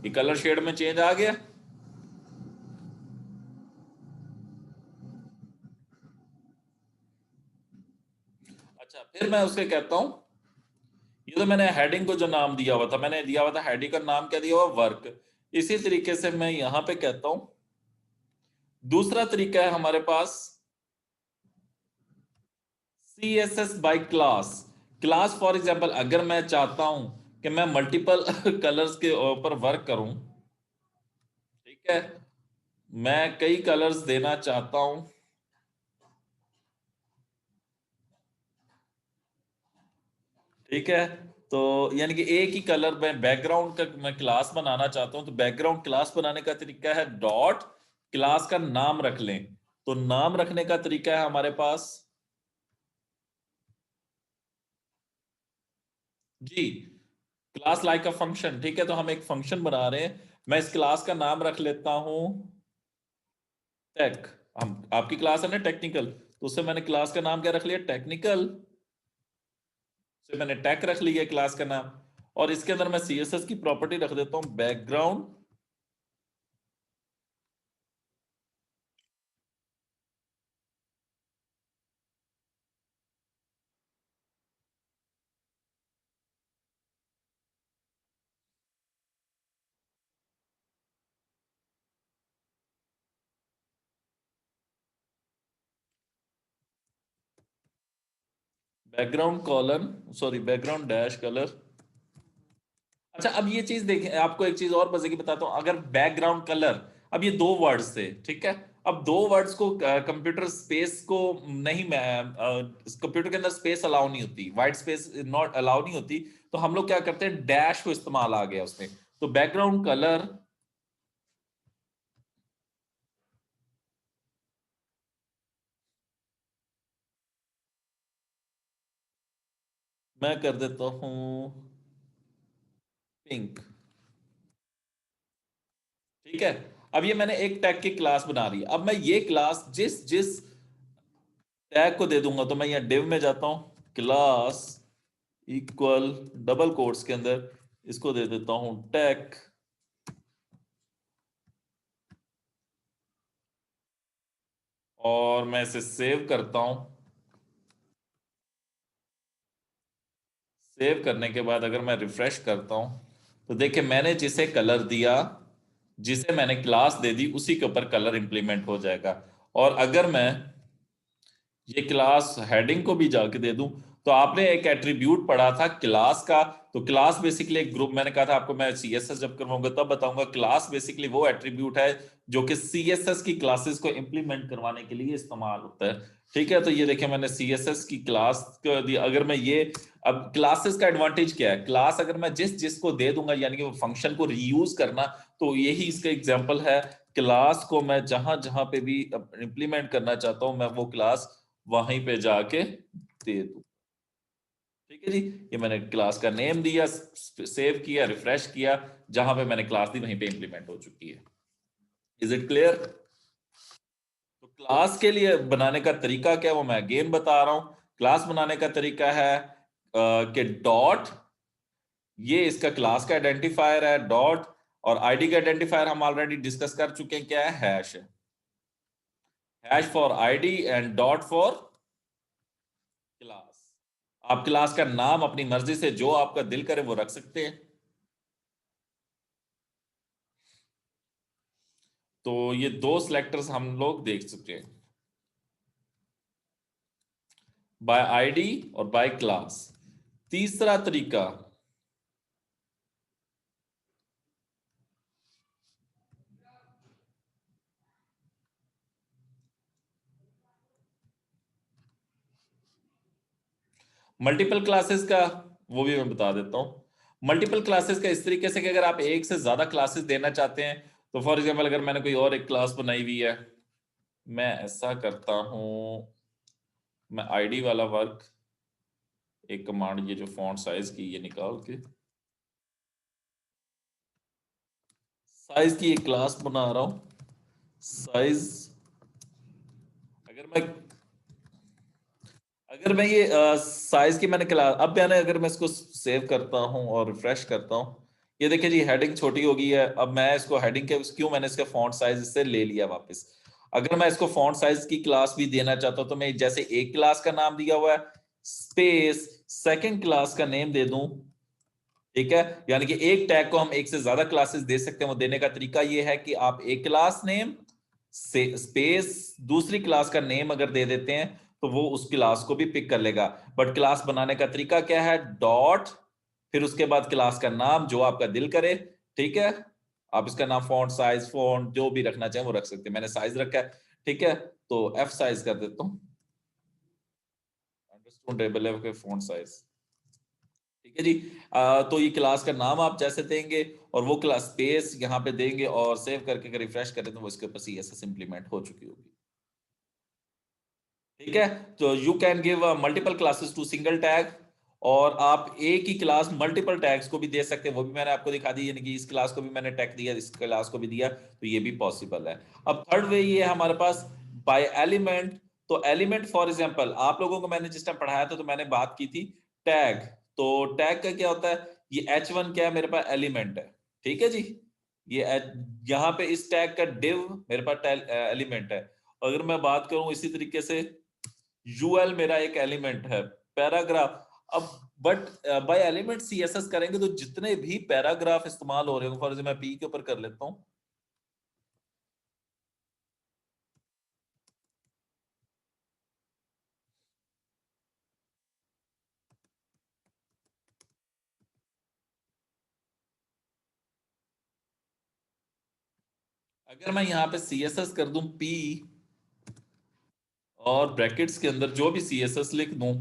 ये कलर शेड में चेंज आ गया। अच्छा, फिर मैं उसके कहता हूं, ये तो मैंने हेडिंग को जो नाम दिया हुआ था, मैंने दिया हुआ था हेडिंग का नाम क्या दिया हुआ, वर्क। इसी तरीके से मैं यहां पे कहता हूं, दूसरा तरीका है हमारे पास C S S by class. Class for example अगर मैं चाहता हूं कि मैं मल्टीपल कलर्स के ऊपर वर्क करूं, ठीक है, मैं कई कलर्स देना चाहता हूं, ठीक है, तो यानी कि एक ही कलर में बैकग्राउंड का मैं क्लास बनाना चाहता हूं, तो बैकग्राउंड क्लास बनाने का तरीका है डॉट क्लास का नाम रख लें। तो नाम रखने का तरीका है हमारे पास जी, क्लास लाइक अ फंक्शन। ठीक है, तो हम एक फंक्शन बना रहे हैं, मैं इस क्लास का नाम रख लेता हूं टेक। हम आपकी क्लास है ना टेक्निकल, तो उससे मैंने क्लास का नाम क्या रख लिया, टेक्निकल। से मैंने टेक रख लिया क्लास का नाम। और इसके अंदर मैं सीएसएस की प्रॉपर्टी रख देता हूं background. Background colon, sorry background dash colour. अच्छा, अब ये चीज देखें, आपको एक चीज और मजे की बताता हूं। अगर बैकग्राउंड कलर अब ये दो वर्ड्स थे, ठीक है। अब दो वर्ड्स को कंप्यूटर स्पेस को नहीं, कंप्यूटर के अंदर स्पेस अलाउ नहीं होती, वाइट स्पेस नॉट अलाउ नहीं होती, तो हम लोग क्या करते हैं, डैश को इस्तेमाल आ गया उसमें। तो बैकग्राउंड कलर मैं कर देता हूं पिंक, ठीक है। अब ये मैंने एक टैग की क्लास बना रही है। अब मैं ये क्लास जिस जिस टैग को दे दूंगा, तो मैं यहाँ डिव में जाता हूं, क्लास इक्वल डबल कोट्स के अंदर इसको दे देता हूं टैग, और मैं इसे सेव करता हूं। सेव करने के बाद अगर मैं रिफ्रेश करता हूं, तो देखिए मैंने जिसे कलर दिया, जिसे मैंने क्लास दे दी, उसी के ऊपर कलर इंप्लीमेंट हो जाएगा। और अगर मैं ये क्लास हेडिंग को भी जाके दे दूं, तो आपने एक एट्रीब्यूट पढ़ा था क्लास का। तो क्लास बेसिकली एक ग्रुप, मैंने कहा था आपको, मैं सीएसएस जब करवाऊंगा तब बताऊंगा, क्लास बेसिकली वो एट्रीब्यूट है जो कि सीएसएस की क्लासेस को इंप्लीमेंट करवाने के लिए इस्तेमाल होता है, ठीक है। तो ये देखिए मैंने सीएसएस की क्लास कर दी। अगर मैं ये, अब क्लासेस का एडवांटेज क्या है, क्लास अगर मैं जिस जिसको दे दूंगा, यानी कि वो फंक्शन को रीयूज करना, तो यही इसका एग्जांपल है। क्लास को मैं जहां जहां पे भी इंप्लीमेंट करना चाहता हूं, मैं वो क्लास वहीं पे जाके दे दूं, ठीक है जी। ये मैंने क्लास का नेम दिया, सेव किया, रिफ्रेश किया, जहां पे मैंने क्लास दी वहीं पे इंप्लीमेंट हो चुकी है। Is it clear? तो क्लास के लिए बनाने का तरीका क्या है, वो मैं अगेन बता रहा हूं। क्लास बनाने का तरीका है कि डॉट, ये इसका क्लास का आइडेंटिफायर है डॉट, और आईडी का आइडेंटिफायर हम ऑलरेडी डिस्कस कर चुके हैं, क्या है, हैश है। Hash for ID and dot for class. आप क्लास का नाम अपनी मर्जी से जो आपका दिल करे वो रख सकते हैं। तो ये दो सिलेक्टर्स हम लोग देख चुके हैं, बाय आईडी और बाय क्लास। तीसरा तरीका, मल्टीपल क्लासेस का, वो भी मैं बता देता हूं। मल्टीपल क्लासेस का इस तरीके से कि अगर आप एक से ज्यादा क्लासेस देना चाहते हैं, तो फॉर एग्जांपल अगर मैंने कोई और एक क्लास बनाई हुई है, मैं ऐसा करता हूं, मैं आईडी वाला वर्क, एक कमांड, ये जो फॉन्ट साइज की, ये निकाल के साइज की एक क्लास बना रहा हूं, साइज। अगर मैं अगर मैं ये साइज की मैंने क्लास, अब मैंने, अगर मैं इसको सेव करता हूं और रिफ्रेश करता हूं, ये देखिए जी हेडिंग छोटी हो गई है। अब मैं इसको हेडिंग के, क्यों, मैंने इसका फॉन्ट साइज इससे ले लिया वापस। अगर मैं इसको फॉन्ट साइज की क्लास भी देना चाहता हूं, तो मैं जैसे एक क्लास का नाम दिया हुआ है, स्पेस सेकंड क्लास का नेम दे दूं, ठीक है। यानी कि एक टैग को हम एक से ज्यादा क्लासेस दे सकते हैं। वो देने का तरीका ये है कि आप एक क्लास नेम से स्पेस दूसरी क्लास का नेम अगर दे देते हैं, तो वो उस क्लास को भी पिक कर लेगा। बट क्लास बनाने का तरीका क्या है, डॉट, फिर उसके बाद क्लास का नाम जो आपका दिल करे, ठीक है। आप इसका नाम, फॉन्ट साइज, फॉन्ट जो भी रखना चाहें वो रख सकते हैं। मैंने साइज रखा है, ठीक है, तो एफ साइज कर देता हूँ, अंडरस्टूडेबल है फॉन्ट साइज, ठीक है जी। तो ये क्लास का नाम आप जैसे देंगे, और वो क्लास स्पेस यहाँ पे देंगे, और सेव करके अगर रिफ्रेश करें, तो वो इसके ऊपर सीएसएस इंप्लीमेंट हो चुकी होगी, ठीक है। तो you can give multiple classes to single tag, और आप एक ही क्लास मल्टीपल टैग्स को भी दे सकते हैं। वो भी मैंने आपको दिखा दी, यानी कि इस क्लास को भी मैंने टैग दिया, इस क्लास को भी दिया, तो ये भी पॉसिबल है। अब थर्ड वे ये है हमारे पास, बाय एलिमेंट। तो एलिमेंट फॉर एग्जांपल आप लोगों को मैंने जिस टाइम पढ़ाया था, तो मैंने बात की थी टैग। तो टैग का क्या होता है, ये H1 क्या है, मेरे पास एलिमेंट है, ठीक है जी। ये यहाँ पे इस टैग का डिव मेरे पास एलिमेंट है। अगर मैं बात करूं इसी तरीके से, यूएल मेरा एक एलिमेंट है, पैराग्राफ। अब बट बाय एलिमेंट सीएसएस करेंगे, तो जितने भी पैराग्राफ इस्तेमाल हो रहे हो, फॉर एग्जाम्पल मैं पी के ऊपर कर लेता हूं, अगर मैं यहाँ पे CSS कर दूं P और ब्रैकेट्स के अंदर जो भी CSS लिख दूं,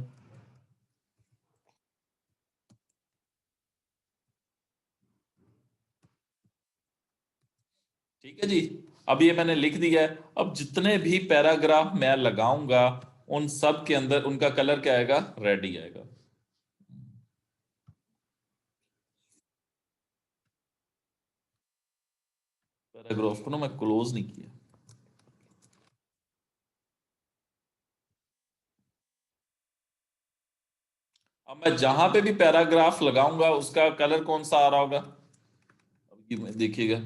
ठीक है जी। अब ये मैंने लिख दिया है। अब जितने भी पैराग्राफ मैं लगाऊंगा उन सब के अंदर उनका कलर क्या आएगा? रेड ही आएगा। पैराग्राफ को ना मैं क्लोज नहीं किया। अब मैं जहां पे भी पैराग्राफ लगाऊंगा उसका कलर कौन सा आ रहा होगा? अब ये देखिएगा।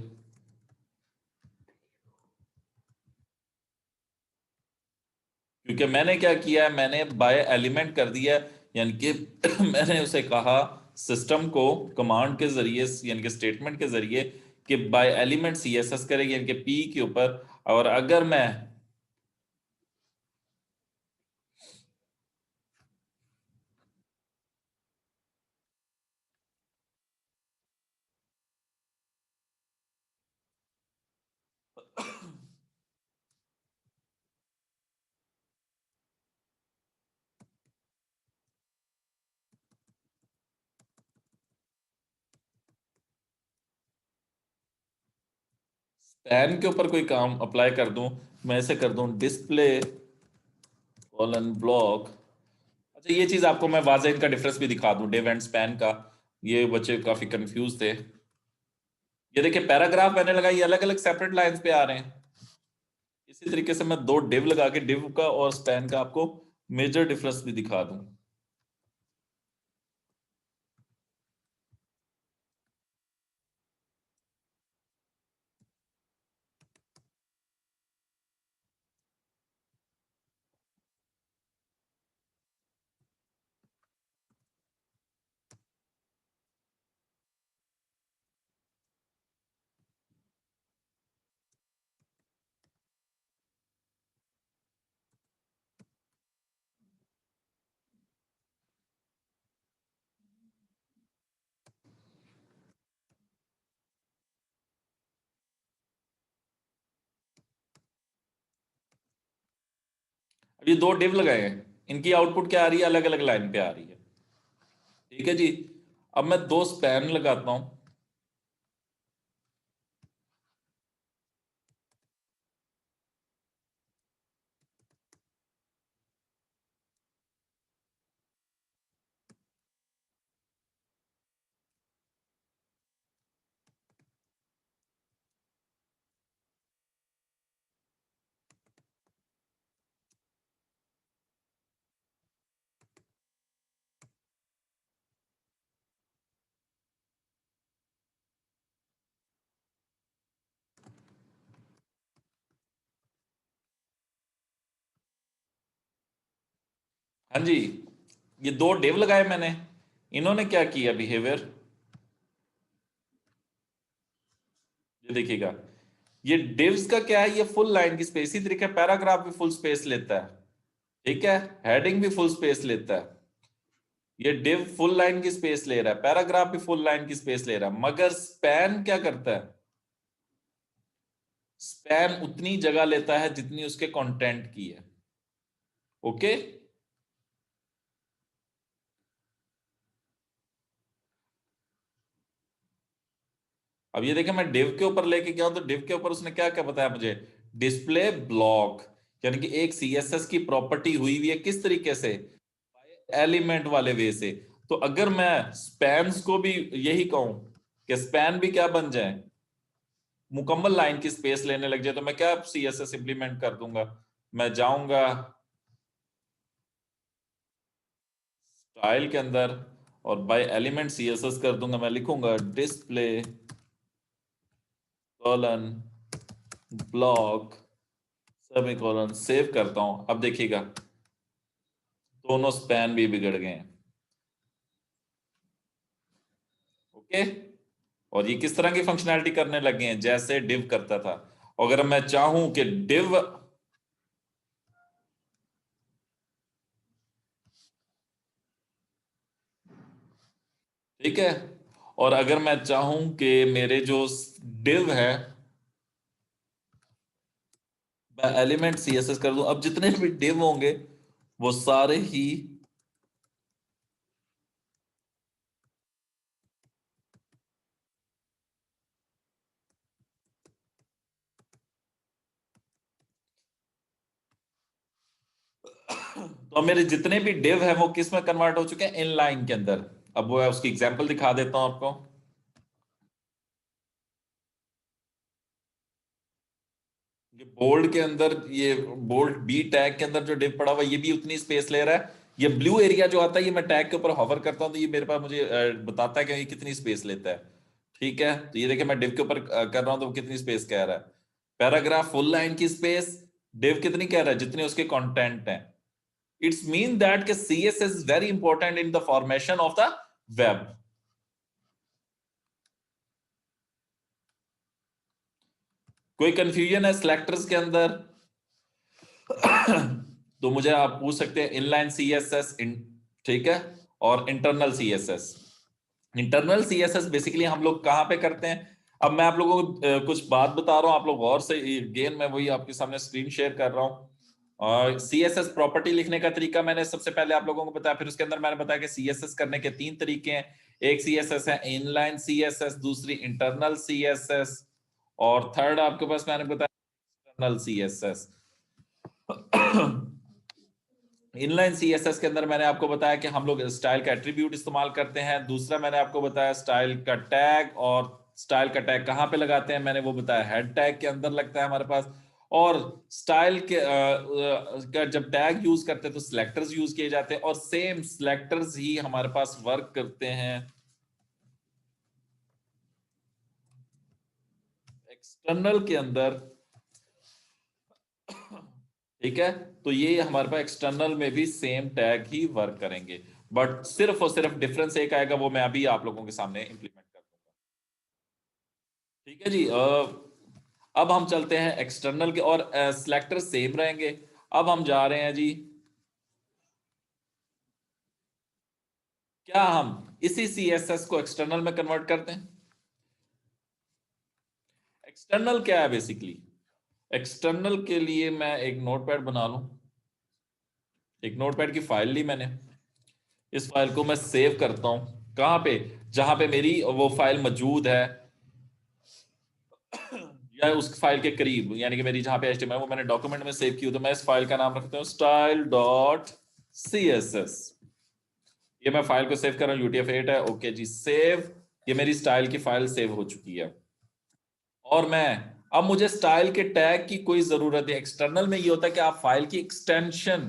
क्योंकि मैंने क्या किया है, मैंने बाय एलिमेंट कर दिया है, यानी कि मैंने उसे कहा सिस्टम को कमांड के जरिए, यानी कि स्टेटमेंट के जरिए, कि बाय एलिमेंट CSS करेगी, यानी कि P के ऊपर। और अगर मैं स्पैन के ऊपर कोई काम अप्लाई कर दूं, मैं ऐसे कर दूं डिस्प्ले कॉलन ब्लॉक। अच्छा, ये चीज आपको मैं वाज़े इनका डिफरेंस भी दिखा दूं डिव एंड स्पैन का। ये बच्चे काफी कंफ्यूज थे। ये देखिए पैराग्राफ मैंने लगाई, अलग अलग सेपरेट लाइंस पे आ रहे हैं। इसी तरीके से मैं दो डिव लगा के डिव का और स्पैन का आपको मेजर डिफरेंस भी दिखा दूं। अब ये दो डिव लगाए हैं, इनकी आउटपुट क्या आ रही है? अलग अलग लाइन पे आ रही है। ठीक है जी। अब मैं दो स्पैन लगाता हूं। हाँ जी। ये दो डिव लगाए मैंने, इन्होंने क्या किया बिहेवियर, ये देखिएगा। ये डिव्स का क्या है? ये फुल लाइन की स्पेस, इसी तरीके पैराग्राफ भी फुल स्पेस लेता है। ठीक है, हेडिंग भी फुल स्पेस लेता है। ये डिव फुल लाइन की स्पेस ले रहा है, पैराग्राफ भी फुल लाइन की स्पेस ले रहा है, मगर स्पैन क्या करता है? स्पैन उतनी जगह लेता है जितनी उसके कंटेंट की है। ओके। अब ये देखिए, मैं डिव के ऊपर लेके गया हूं, तो डिव के ऊपर उसने क्या क्या बताया मुझे? डिस्प्ले ब्लॉक, यानी कि एक CSS की प्रॉपर्टी हुई हुई है, किस तरीके से? एलिमेंट वाले वे से। तो अगर मैं स्पैन्स को भी यही कहूं कि स्पैन भी क्या बन जाए, मुकम्मल लाइन की स्पेस लेने लग जाए, तो मैं क्या CSS इंप्लीमेंट कर दूंगा? मैं जाऊंगा स्टाइल के अंदर और बाय एलिमेंट CSS कर दूंगा। मैं लिखूंगा display colon block semicolon, save करता हूं। अब देखिएगा दोनों स्पैन भी बिगड़ गए हैं। ओके। और ये किस तरह की फंक्शनैलिटी करने लगे हैं? जैसे डिव करता था। अगर मैं चाहूं कि डिव, ठीक है, और अगर मैं चाहूं कि मेरे जो डिव है मैं एलिमेंट सीएसएस कर दूं, अब जितने भी डिव होंगे वो सारे ही तो मेरे जितने भी डिव है वो किस में कन्वर्ट हो चुके हैं, इनलाइन के अंदर। अब वो है, उसकी एग्जांपल दिखा देता हूं आपको। ये बोल्ड के अंदर, ये बोल्ड बी टैग के अंदर जो डिव पड़ा हुआ है, ये भी उतनी स्पेस ले रहा है। ये ब्लू एरिया जो आता है, ये मैं टैग के ऊपर हॉवर करता हूं तो ये मेरे पास मुझे बताता है कि ये कितनी स्पेस लेता है। ठीक है, तो ये देखिए मैं डिव के ऊपर कर रहा हूं तो वो कितनी स्पेस कह रहा है। पैराग्राफ फुल लाइन की स्पेस डिव कितनी कह रहा है, जितने उसके कंटेंट हैं। इट्स मीन दैट कि CSS is very important in the formation of the web. कोई कंफ्यूजन है सिलेक्टर्स के अंदर? तो मुझे आप पूछ सकते हैं इनलाइन सीएसएस, ठीक है, और internal CSS. Internal CSS basically हम लोग कहां पे करते हैं? अब मैं आप लोगों को कुछ बात बता रहा हूं, आप लोग गौर से, गेन मैं वही आपके सामने स्क्रीन शेयर कर रहा हूं। और सीएसएस प्रॉपर्टी लिखने का तरीका मैंने सबसे पहले आप लोगों को बताया, फिर उसके अंदर मैंने बताया कि सीएसएस करने के 3 तरीके हैं। एक सीएसएस है इनलाइन सीएसएस, दूसरी इंटरनल सीएसएस, और थर्ड आपके पास मैंने बताया एक्सटर्नल सीएसएस। इनलाइन सीएसएस के अंदर मैंने आपको बताया कि हम लोग स्टाइल का एट्रीब्यूट इस्तेमाल करते हैं। दूसरा मैंने आपको बताया स्टाइल का टैग, और स्टाइल का टैग कहां पे लगाते हैं, मैंने वो बताया हेड टैग के अंदर लगता है हमारे पास। और स्टाइल के का जब टैग यूज करते हैं तो सिलेक्टर्स यूज किए जाते हैं, और सेम सिलेक्टर्स ही हमारे पास वर्क करते हैं एक्सटर्नल के अंदर। ठीक है, तो ये हमारे पास एक्सटर्नल में भी सेम टैग ही वर्क करेंगे, बट सिर्फ और सिर्फ डिफरेंस एक आएगा, वो मैं अभी आप लोगों के सामने इंप्लीमेंट कर दूंगा। ठीक है जी। अब हम चलते हैं एक्सटर्नल के, और सिलेक्टर सेम रहेंगे। अब हम जा रहे हैं जी, क्या हम इसी सीएसएस को एक्सटर्नल में कन्वर्ट करते हैं? एक्सटर्नल क्या है बेसिकली? एक्सटर्नल के लिए मैं एक नोटपैड बना लूं, एक नोटपैड की फाइल ली मैंने। इस फाइल को मैं सेव करता हूं कहां पे, जहां पे मेरी वो फाइल मौजूद है, या उस फाइल के करीब, यानी कि मेरी जहां पे एचटीएमएल वो मैंने डॉक्यूमेंट में सेव की हो, तो मैं इस फाइल का नाम रखता हूं स्टाइल डॉट सीएसएस। ये मैं फाइल को सेव कर रहा हूं, UTF-8 है। ओके जी, सेव। ये मेरी स्टाइल की फाइल सेव हो चुकी है। और मैं, अब मुझे स्टाइल के टैग की कोई जरूरत है। एक्सटर्नल में ये होता है कि आप फाइल की एक्सटेंशन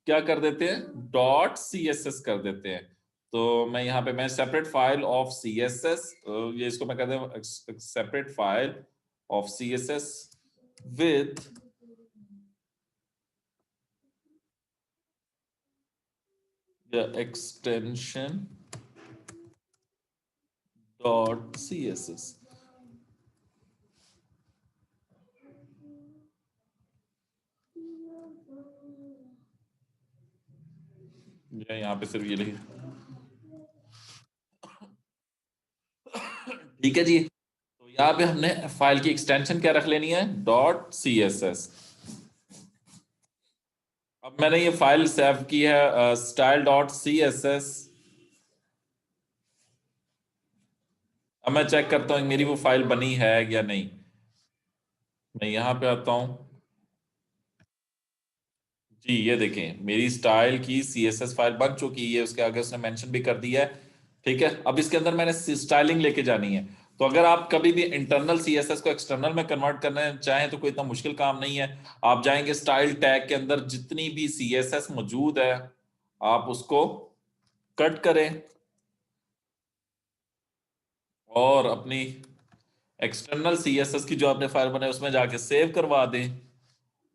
क्या कर देते हैं, डॉट सीएसएस कर देते हैं। तो मैं यहाँ पे, मैं सेपरेट फाइल ऑफ सीएसएस, ये इसको मैं कहते हैं separate file of CSS with the extension dot CSS. यहाँ पे सिर्फ ये लिखिए। ठीक है जी, तो यहाँ पे हमने फाइल की एक्सटेंशन क्या रख लेनी है, डॉट सीएसएस। अब मैंने ये फाइल सेव की है स्टाइल डॉट सीएसएस। अब मैं चेक करता हूँ मेरी वो फाइल बनी है या नहीं। मैं यहाँ पे आता हूँ जी, ये देखें मेरी स्टाइल की सीएसएस फाइल बन चुकी है, उसके आगे उसने मेंशन भी कर दिया है। ठीक है, अब इसके अंदर मैंने स्टाइलिंग लेके जानी है। तो अगर आप कभी भी इंटरनल सीएसएस को एक्सटर्नल में कन्वर्ट करना चाहें तो कोई इतना मुश्किल काम नहीं है। आप जाएंगे स्टाइल टैग के अंदर, जितनी भी सीएसएस मौजूद है आप उसको कट करें और अपनी एक्सटर्नल सीएसएस की जो आपने फाइल बनाई उसमें जाके सेव करवा दें।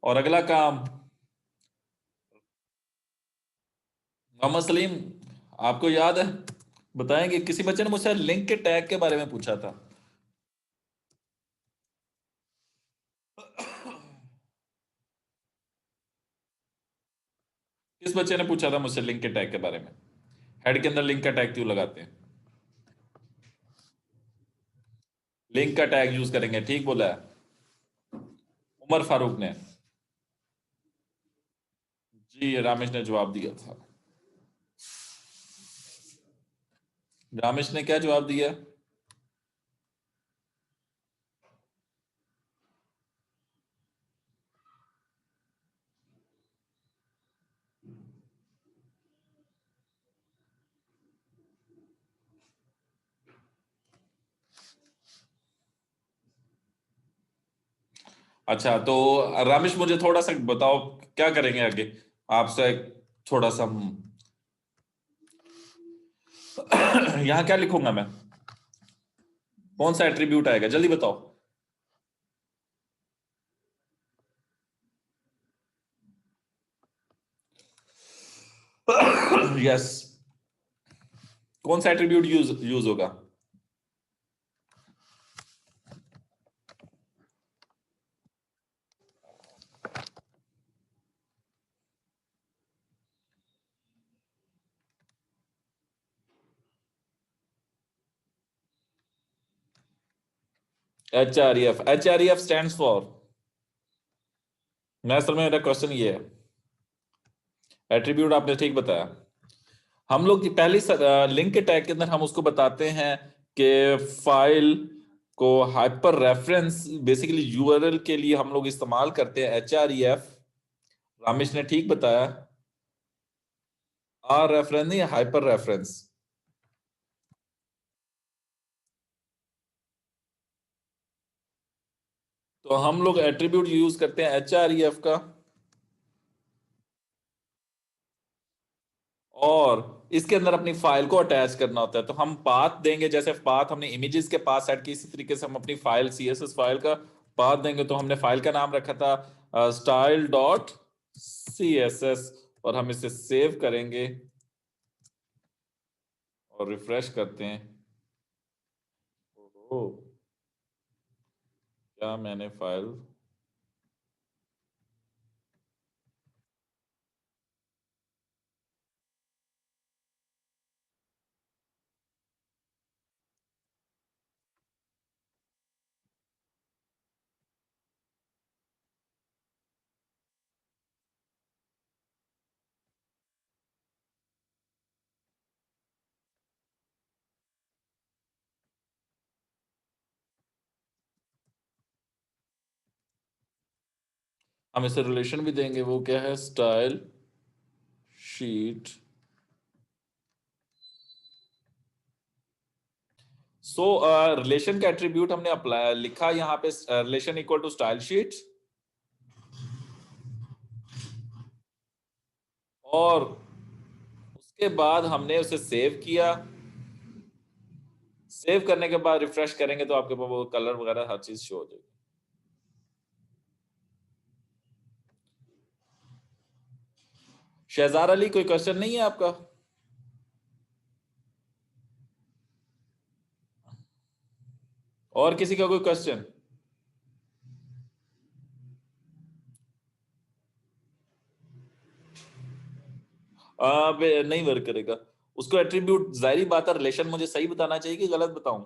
और अगला काम, मोहम्मद सलीम, आपको याद है, बताएंगे, किसी बच्चे ने मुझसे लिंक के टैग के बारे में पूछा था। किस बच्चे ने पूछा था मुझसे लिंक के टैग के बारे में? हेड के अंदर लिंक का टैग क्यों लगाते हैं? लिंक का टैग यूज करेंगे, ठीक बोला है उमर फारूक ने। जी रामेश ने जवाब दिया था। रामेश ने क्या जवाब दिया? अच्छा तो रामेश मुझे थोड़ा सा बताओ क्या करेंगे आगे आपसे, थोड़ा सा यहाँ क्या लिखूंगा मैं, कौन सा एट्रीब्यूट आएगा जल्दी बताओ। यस, कौन सा एट्रीब्यूट यूज यूज होगा? H R E F stands for, मैं असल में मेरा क्वेश्चन ये है, एट्रीब्यूट आपने ठीक बताया। हम लोग की पहली लिंक के टैग के अंदर हम उसको बताते हैं कि फाइल को हाइपर रेफरेंस, बेसिकली यूआरएल के लिए हम लोग इस्तेमाल करते हैं H R E F. Ramesh ने ठीक बताया, आर रेफरेंस नहीं, हाइपर रेफरेंस। तो हम लोग एट्रीब्यूट यूज करते हैं एच आर ई एफ का, और इसके अंदर अपनी फाइल को अटैच करना होता है। तो हम पाथ देंगे, जैसे पाथ हमने इमेजेस के पास सेट की, इसी तरीके से हम अपनी फाइल सीएसएस फाइल का पाथ देंगे। तो हमने फाइल का नाम रखा था style dot C S S, और हम इसे सेव करेंगे और रिफ्रेश करते हैं। ओह, क्या मैंने फाइल, हम इसे रिलेशन भी देंगे, वो क्या है, स्टाइल शीट। सो रिलेशन का एट्रीब्यूट हमने अप्लाई लिखा यहाँ पे, relation equal to style sheet, और उसके बाद हमने उसे सेव किया। सेव करने के बाद रिफ्रेश करेंगे तो आपके पास वो कलर वगैरह हर चीज शो हो जाएगी। शहजार अली, कोई क्वेश्चन नहीं है आपका? और किसी का कोई क्वेश्चन? नहीं वर्क करेगा, उसको एट्रीब्यूट, जाहिर बात है रिलेशन मुझे सही बताना चाहिए कि गलत बताऊं?